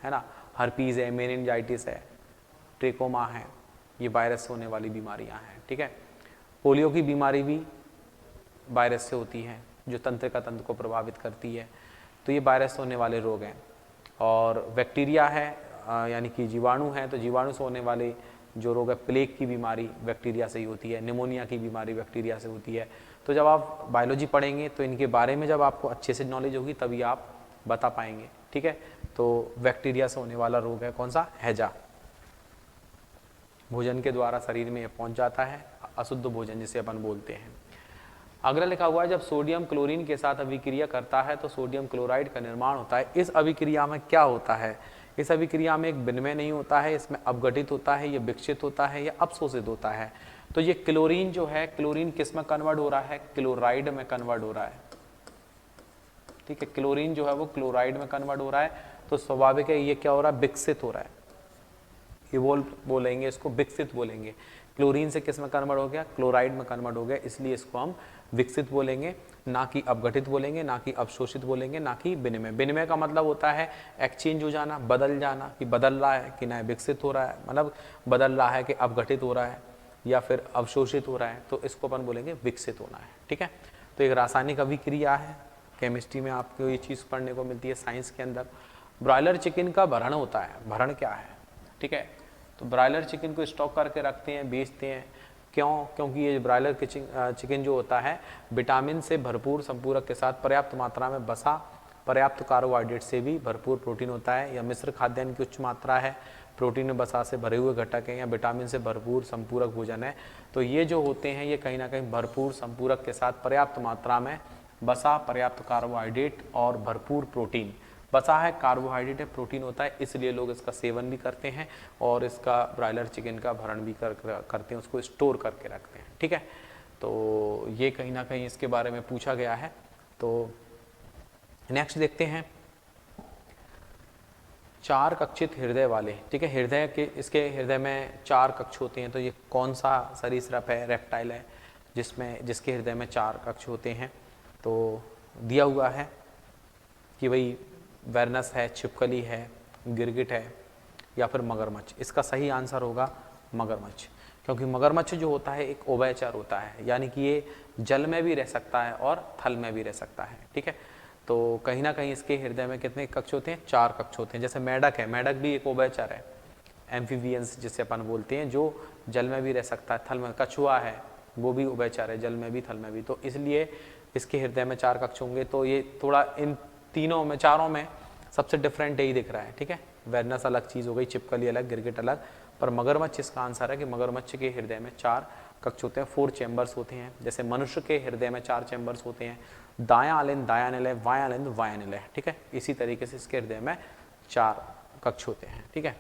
[SPEAKER 1] ना, हर्पीज़ है, मेनिंजाइटिस है, ट्रेकोमा है, ये वायरस से होने वाली बीमारियां हैं, ठीक है। पोलियो की बीमारी भी वायरस से होती है, जो तंत्रिका तंत्र को प्रभावित करती है, तो ये वायरस से होने वाले रोग हैं। और बैक्टीरिया है यानी कि जीवाणु है, तो जीवाणु से होने वाले जो रोग है, प्लेग की बीमारी बैक्टीरिया से ही होती है, निमोनिया की बीमारी बैक्टीरिया से होती है। तो जब आप बायोलॉजी पढ़ेंगे तो इनके बारे में जब आपको अच्छे से नॉलेज होगी तभी आप बता पाएंगे, ठीक है। तो बैक्टीरिया से होने वाला रोग है कौन सा, हैजा, भोजन के द्वारा शरीर में पहुंच जाता है, अशुद्ध भोजन जिसे अपन बोलते हैं। अगला लिखा हुआ है, जब सोडियम क्लोरीन के साथ अभिक्रिया करता है तो सोडियम क्लोराइड का निर्माण होता है। इस अभिक्रिया में क्या होता है, इस अभिक्रिया में एक विनिमय नहीं होता है, इसमें अपघटित होता है, ये विकसित होता है या अपशोषित होता है। तो ये क्लोरीन जो है, क्लोरीन किस में कन्वर्ट हो रहा है, क्लोराइड में कन्वर्ट हो रहा है, ठीक है। क्लोरीन जो है वो क्लोराइड में कन्वर्ट हो रहा है, तो स्वाभाविक है ये क्या हो रहा है, विकसित हो रहा है, इवोल्व बोलेंगे इसको, विकसित बोलेंगे। क्लोरीन से किस में कन्वर्ट हो गया, क्लोराइड में कन्वर्ट हो गया, इसलिए इसको हम विकसित बोलेंगे, ना कि अपघटित बोलेंगे, ना कि अवशोषित बोलेंगे, ना कि विनिमय। विनिमय का मतलब होता है एक्सचेंज हो जाना, बदल जाना, कि बदल रहा है कि ना विकसित हो रहा है, मतलब बदल रहा है कि अपघटित हो रहा है या फिर अवशोषित हो रहा है, तो इसको अपन बोलेंगे विकसित होना है, ठीक है। तो एक रासायनिक अभिक्रिया है, केमिस्ट्री में आपको ये चीज़ पढ़ने को मिलती है, साइंस के अंदर। ब्रॉयलर चिकन का भरण होता है, भरण क्या है, ठीक है। तो ब्रॉयलर चिकन को स्टॉक करके रखते हैं, बेचते हैं, क्यों, क्योंकि ये ब्रॉयलर चिकन जो होता है विटामिन से भरपूर संपूरक के साथ पर्याप्त मात्रा में वसा, पर्याप्त कार्बोहाइड्रेट से भी भरपूर प्रोटीन होता है, या मिश्र खाद्यान्न की उच्च मात्रा है, प्रोटीन में वसा से भरे हुए घटक हैं, या विटामिन से भरपूर संपूरक भोजन है। तो ये जो होते हैं ये कहीं ना कहीं भरपूर संपूरक के साथ पर्याप्त मात्रा में वसा, पर्याप्त कार्बोहाइड्रेट और भरपूर प्रोटीन, वसा है, कार्बोहाइड्रेट है, प्रोटीन होता है, इसलिए लोग इसका सेवन भी करते हैं और इसका ब्रॉयलर चिकन का भरण भी करते हैं, उसको स्टोर करके रखते हैं, ठीक है। तो ये कहीं ना कहीं इसके बारे में पूछा गया है। तो नेक्स्ट देखते हैं, चार कक्षित हृदय वाले, ठीक है। हृदय के, इसके हृदय में चार कक्ष होते हैं, तो ये कौन सा सरीसृप है, रेप्टाइल है जिसके हृदय में चार कक्ष होते हैं। तो दिया हुआ है कि भाई वेरनस है, छिपकली है, गिरगिट है या फिर मगरमच्छ। इसका सही आंसर होगा मगरमच्छ, क्योंकि मगरमच्छ जो होता है एक उभयचर होता है, यानी कि ये जल में भी रह सकता है और थल में भी रह सकता है, ठीक है। तो कहीं ना कहीं इसके हृदय में कितने कक्ष होते हैं, चार कक्ष होते हैं। जैसे मेढक है, मेढक भी एक उभयचर है, एम्फीबियंस जिसे अपन बोलते हैं, जो जल में भी रह सकता है, थल में। कछुआ है, वो भी उभयचर है, जल में भी थल में भी, तो इसलिए इसके हृदय में चार कक्ष होंगे। तो ये थोड़ा इन तीनों में, चारों में सबसे डिफरेंट यही दिख रहा है, ठीक है। वेरनस अलग चीज़ हो गई, चिपकली अलग, गिरगिट अलग, पर मगरमच्छ इसका आंसर है कि मगरमच्छ के हृदय में 4 कक्ष होते हैं, 4 चैम्बर्स होते हैं। जैसे मनुष्य के हृदय में 4 चैम्बर्स होते हैं, दायां अलिंद दायां वायां अलिंद वायां, ठीक है। इसी तरीके से इसके हृदय में 4 कक्ष होते हैं, ठीक है।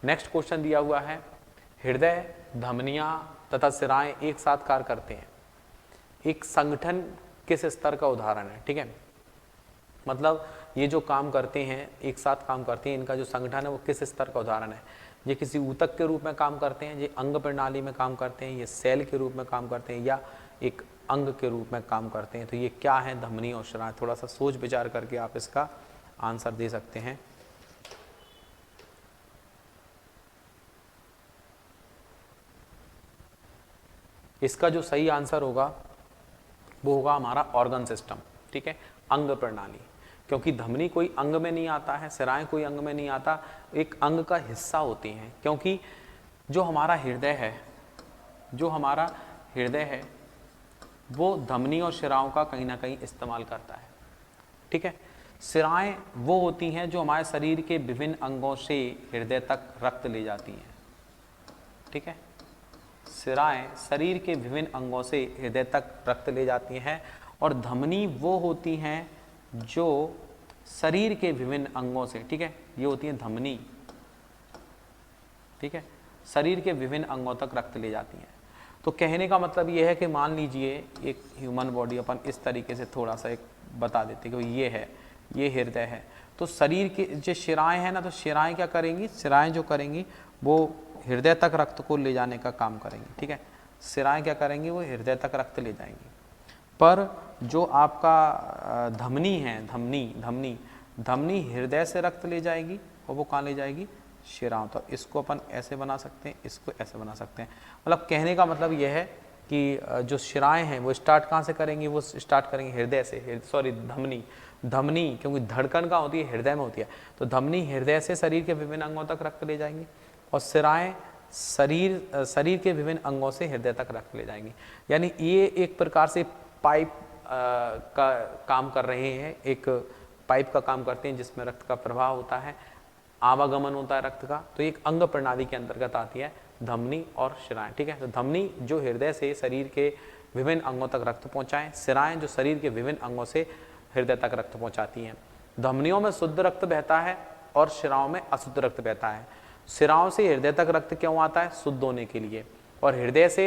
[SPEAKER 1] नेक्स्ट क्वेश्चन दिया हुआ है, हृदय, धमनियां तथा सिराएं एक साथ कार्य करते हैं, एक संगठन किस स्तर का उदाहरण है, ठीक है। मतलब ये जो काम करते हैं, एक साथ काम करते हैं, इनका जो संगठन है वो किस स्तर का उदाहरण है। ये किसी ऊतक के रूप में काम करते हैं, ये अंग प्रणाली में काम करते हैं, ये सेल के रूप में काम करते हैं, या एक अंग के रूप में काम करते हैं। तो ये क्या है, धमनी और शिराएं। थोड़ा सा सोच विचार करके आप इसका आंसर दे सकते हैं। इसका जो सही आंसर होगा वो होगा हमारा ऑर्गन सिस्टम, ठीक है, अंग प्रणाली। क्योंकि धमनी कोई अंग में नहीं आता है, सिराएं कोई अंग में नहीं आता, एक अंग का हिस्सा होती हैं। क्योंकि जो हमारा हृदय है वो धमनी और शिराओं का कहीं ना कहीं इस्तेमाल करता है, ठीक है। सिराएं वो होती हैं जो हमारे शरीर के विभिन्न अंगों से हृदय तक रक्त ले जाती हैं, ठीक है। सिराएं शरीर के विभिन्न अंगों से हृदय तक रक्त ले जाती हैं, और धमनी वो होती हैं जो शरीर के विभिन्न अंगों से, ठीक है, ये होती है धमनी, ठीक है, शरीर के विभिन्न अंगों तक रक्त ले जाती हैं। तो कहने का मतलब ये है कि मान लीजिए एक ह्यूमन बॉडी, अपन इस तरीके से थोड़ा सा एक बता देते कि ये है, ये हृदय है, तो शरीर के जो शिराएं हैं ना, तो शिराएं क्या करेंगी, शिराएं जो करेंगी वो हृदय तक रक्त को ले जाने का काम करेंगी, ठीक है। सिराएं क्या करेंगी, वो हृदय तक रक्त ले जाएंगी। पर जो आपका धमनी है, धमनी हृदय से रक्त ले जाएगी, और वो कहाँ ले जाएगी, शिराओं। तो इसको अपन ऐसे बना सकते हैं, इसको ऐसे बना सकते हैं। मतलब कहने का मतलब यह है कि जो शिराएं हैं वो स्टार्ट कहाँ से करेंगी, वो स्टार्ट करेंगी हृदय से, सॉरी धमनी, क्योंकि धड़कन कहाँ होती है, हृदय में होती है। तो धमनी हृदय से शरीर के विभिन्न अंगों तक रक्त ले जाएंगी, और सिराएं शरीर के विभिन्न अंगों से हृदय तक रक्त ले जाएंगी। यानी ये एक प्रकार से पाइप का काम कर रहे हैं, एक पाइप का काम करते हैं जिसमें रक्त का प्रवाह होता है, आवागमन होता है रक्त का। तो एक अंग प्रणाली के अंतर्गत आती है धमनी और शिराएं, ठीक है। तो धमनी जो हृदय से शरीर के विभिन्न अंगों तक रक्त पहुंचाएं, सिराएं जो शरीर के विभिन्न अंगों से हृदय तक रक्त पहुंचाती हैं। धमनियों में शुद्ध रक्त बहता है और शिराओं में अशुद्ध रक्त बहता है। सिराओं से हृदय तक रक्त क्यों आता है, शुद्ध होने के लिए, और हृदय से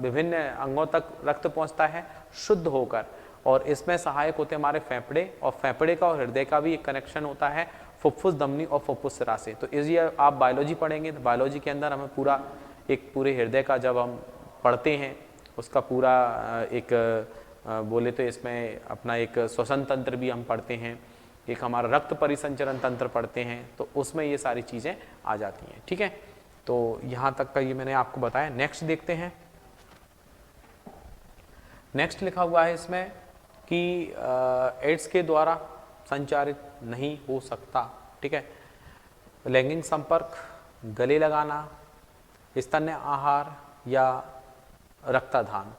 [SPEAKER 1] विभिन्न अंगों तक रक्त पहुंचता है शुद्ध होकर, और इसमें सहायक होते हैं हमारे फेफड़े, और फेफड़े का और हृदय का भी एक कनेक्शन होता है फुफ्फुस धमनी और फुफ्फुस सिरा से। तो इसलिए आप बायोलॉजी पढ़ेंगे तो बायोलॉजी के अंदर हमें पूरे हृदय का जब हम पढ़ते हैं, उसका पूरा एक बोले तो इसमें अपना एक श्वसन तंत्र भी हम पढ़ते हैं, एक हमारा रक्त परिसंचरण तंत्र पढ़ते हैं, तो उसमें ये सारी चीज़ें आ जाती हैं, ठीक है। तो यहाँ तक का ये मैंने आपको बताया। नेक्स्ट देखते हैं। नेक्स्ट लिखा हुआ है इसमें कि एड्स के द्वारा संचारित नहीं हो सकता, ठीक है। लैंगिक संपर्क, गले लगाना, स्तन्य आहार या रक्तदान।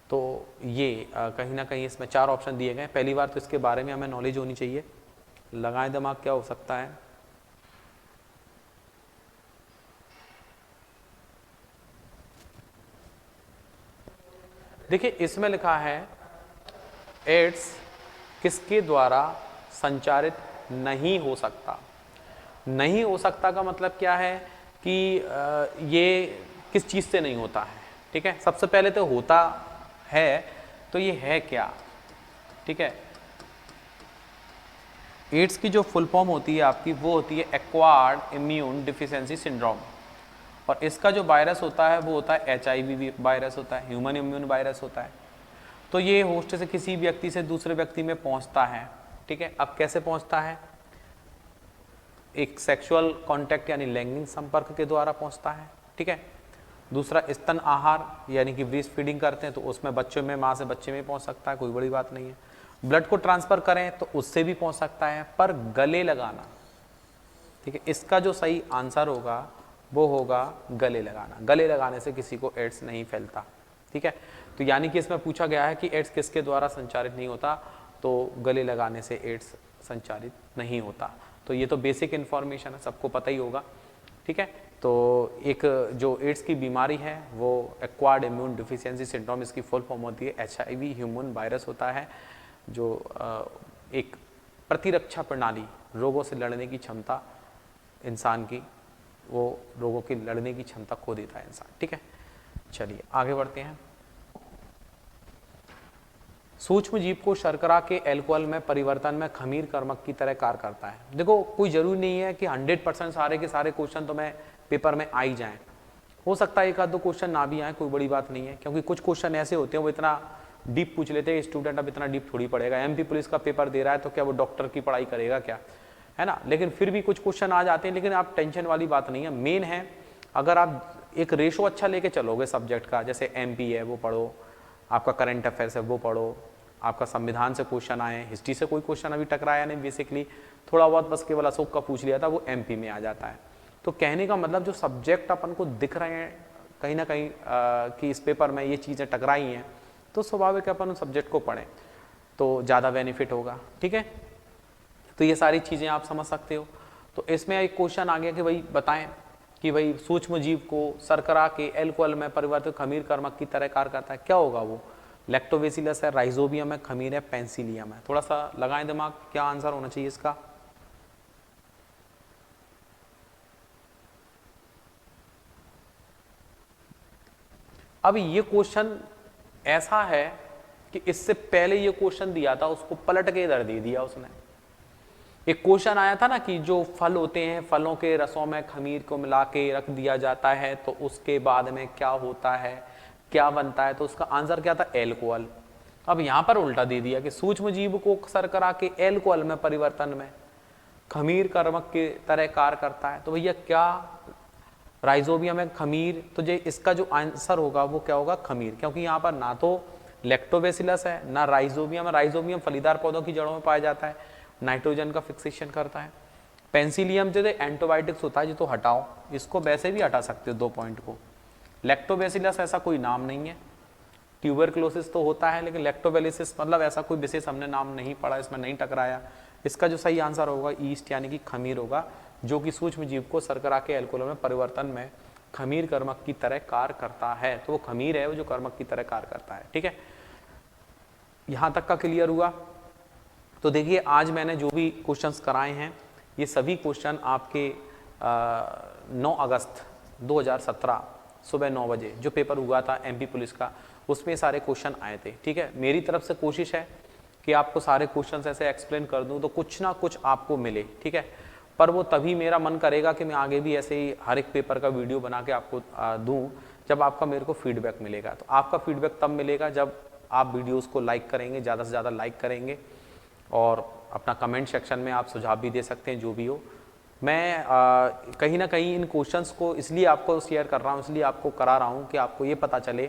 [SPEAKER 1] तो ये कहीं ना कहीं इसमें 4 ऑप्शन दिए गए। पहली बार तो इसके बारे में हमें नॉलेज होनी चाहिए। लगाए दिमाग क्या हो सकता है, देखिए इसमें लिखा है एड्स किसके द्वारा संचारित नहीं हो सकता। नहीं हो सकता का मतलब क्या है कि ये किस चीज से नहीं होता है, ठीक है। सबसे पहले तो होता है, तो ये है क्या, ठीक है। एड्स की जो फुल फॉर्म होती है आपकी, वो होती है एक्वायर्ड इम्यून डिफिशियंसी सिंड्रोम, और इसका जो वायरस होता है वो होता है HIV वायरस होता है, ह्यूमन इम्यून वायरस होता है। तो ये होस्ट से किसी व्यक्ति से दूसरे व्यक्ति में पहुंचता है, ठीक है। अब कैसे पहुंचता है, एक सेक्सुअल कांटेक्ट यानी लैंगिक संपर्क के द्वारा पहुंचता है, ठीक है। दूसरा स्तन आहार यानी कि ब्रेस्ट फीडिंग करते हैं, तो उसमें बच्चों में, माँ से बच्चे में पहुंच सकता है, कोई बड़ी बात नहीं है। ब्लड को ट्रांसफर करें तो उससे भी पहुंच सकता है, पर गले लगाना, ठीक है, इसका जो सही आंसर होगा वो होगा गले लगाना। गले लगाने से किसी को एड्स नहीं फैलता, ठीक है। तो यानी कि इसमें पूछा गया है कि एड्स किसके द्वारा संचारित नहीं होता, तो गले लगाने से एड्स संचारित नहीं होता। तो ये तो बेसिक इन्फॉर्मेशन है, सबको पता ही होगा, ठीक है। तो एक जो एड्स की बीमारी है वो एक्वायर्ड इम्यून डिफिशियंसी सिंड्रोम इसकी फुल फॉर्म होती है। HIV ह्यूमन वायरस होता है जो एक प्रतिरक्षा प्रणाली, रोगों से लड़ने की क्षमता इंसान की, वो रोगों की लड़ने की क्षमता खो देता है इंसान, ठीक है। चलिए आगे बढ़ते हैं। सूक्ष्म जीव को शर्करा के अल्कोहल में परिवर्तन में खमीर कर्मक की तरह कार्य करता है। देखो कोई जरूरी नहीं है कि 100% सारे के सारे क्वेश्चन तो मैं पेपर में आ ही जाएं, हो सकता है एक आध दो क्वेश्चन ना भी आए, कोई बड़ी बात नहीं है, क्योंकि कुछ क्वेश्चन ऐसे होते हैं वो इतना डीप पूछ लेते हैं, स्टूडेंट अब इतना डीप थोड़ी पढ़ेगा। MP पुलिस का पेपर दे रहा है तो क्या वो डॉक्टर की पढ़ाई करेगा क्या, है ना। लेकिन फिर भी कुछ क्वेश्चन आ जाते हैं, लेकिन आप टेंशन वाली बात नहीं है। मेन है अगर आप एक रेशो अच्छा लेके चलोगे सब्जेक्ट का, जैसे MP है वो पढ़ो, आपका करंट अफेयर्स है वो पढ़ो, आपका संविधान से क्वेश्चन आए, हिस्ट्री से कोई क्वेश्चन अभी टकराया नहीं, बेसिकली थोड़ा बहुत बस केवल अशोक का पूछ लिया था, वो MP में आ जाता है। तो कहने का मतलब जो सब्जेक्ट अपन को दिख रहे हैं कहीं ना कहीं कि इस पेपर में ये चीज़ें टकराई हैं, तो स्वाभाविक अपन उस सब्जेक्ट को पढ़ें तो ज़्यादा बेनिफिट होगा, ठीक है। तो ये सारी चीज़ें आप समझ सकते हो। तो इसमें एक क्वेश्चन आ गया कि भाई बताएं कि भाई सूक्ष्म जीव को शर्करा के अल्कोहल में परिवर्तित खमीर कर्मक की तरह कार्य करता है, क्या होगा वो? लैक्टोबैसिलस है, राइजोबियम है, खमीर है, पेंसिलियम है। थोड़ा सा लगाएं दिमाग, क्या आंसर होना चाहिए इसका? अब ये क्वेश्चन ऐसा है कि इससे पहले ये क्वेश्चन दिया था, उसको पलट के इधर दे दिया उसने। एक क्वेश्चन आया था ना कि जो फल होते हैं, फलों के रसों में खमीर को मिला के रख दिया जाता है तो उसके बाद में क्या होता है, क्या बनता है, तो उसका आंसर क्या था? एल्कोहल। अब यहां पर उल्टा दे दिया कि सूक्ष्म जीव को शर्करा के एल्कोहल में परिवर्तन में खमीर कर्मक की तरह कार्य करता है। तो भैया क्या राइजोबियम है, खमीर, तो जो इसका जो आंसर होगा वो क्या होगा? खमीर, क्योंकि यहाँ पर ना तो लैक्टोबैसिलस है ना राइजोबियम है। राइजोबियम फलीदार पौधों की जड़ों में पाया जाता है, नाइट्रोजन का फिक्सेशन करता है। पेंसिलियम जो एंटीबायोटिक्स होता है जी, तो हटाओ, इसको वैसे भी हटा सकते हो 2 पॉइंट को। लैक्टोबैसिलस ऐसा कोई नाम नहीं है, ट्यूबरक्लोसिस तो होता है, लेकिन लैक्टोबैसिलस मतलब ऐसा कोई विशेष हमने नाम नहीं पढ़ा, इसमें नहीं टकराया। इसका जो सही आंसर होगा ईस्ट यानी कि खमीर होगा, जो कि सूक्ष्म जीव को शर्करा के अल्कोहल में परिवर्तन में खमीर कर्मक की तरह कार्य करता है। तो वो खमीर है वो जो कर्मक की तरह कार्य करता है, ठीक है। यहां तक का क्लियर हुआ? तो देखिए आज मैंने जो भी क्वेश्चंस कराए हैं ये सभी क्वेश्चन आपके 9 अगस्त 2017 सुबह 9 बजे जो पेपर हुआ था MP पुलिस का, उसमें सारे क्वेश्चन आए थे, ठीक है। मेरी तरफ से कोशिश है कि आपको सारे क्वेश्चंस ऐसे एक्सप्लेन कर दूं तो कुछ ना कुछ आपको मिले, ठीक है। पर वो तभी मेरा मन करेगा कि मैं आगे भी ऐसे ही हर एक पेपर का वीडियो बना के आपको दूं जब आपका मेरे को फीडबैक मिलेगा। तो आपका फीडबैक तब मिलेगा जब आप वीडियोज़ को लाइक करेंगे, ज़्यादा से ज़्यादा लाइक करेंगे, और अपना कमेंट सेक्शन में आप सुझाव भी दे सकते हैं जो भी हो। मैं कहीं ना कहीं इन क्वेश्चंस को इसलिए आपको शेयर कर रहा हूँ, इसलिए आपको करा रहा हूँ कि आपको ये पता चले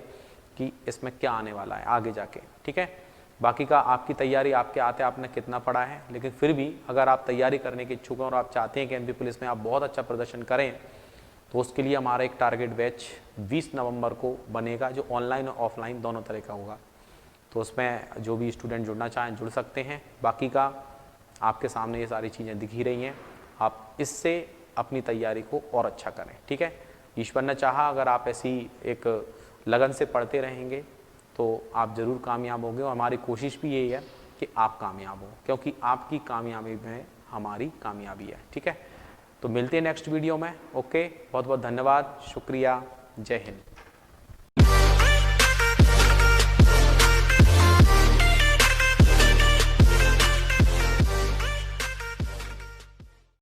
[SPEAKER 1] कि इसमें क्या आने वाला है आगे जाके, ठीक है। बाकी का आपकी तैयारी आपके आते आपने कितना पढ़ा है, लेकिन फिर भी अगर आप तैयारी करने के इच्छुक हैं और आप चाहते हैं कि MP पुलिस में आप बहुत अच्छा प्रदर्शन करें, तो उसके लिए हमारा एक टारगेट बैच 20 नवंबर को बनेगा, जो ऑनलाइन और ऑफलाइन दोनों तरह का होगा। तो उसमें जो भी स्टूडेंट जुड़ना चाहें जुड़ सकते हैं। बाकी का आपके सामने ये सारी चीज़ें दिख ही रही हैं, आप इससे अपनी तैयारी को और अच्छा करें, ठीक है। ईश्वर ने चाहा अगर आप ऐसी एक लगन से पढ़ते रहेंगे तो आप ज़रूर कामयाब होंगे, और हमारी कोशिश भी यही है कि आप कामयाब हो, क्योंकि आपकी कामयाबी में हमारी कामयाबी है, ठीक है। तो मिलते हैं नेक्स्ट वीडियो में। ओके, बहुत बहुत धन्यवाद, शुक्रिया, जय हिंद।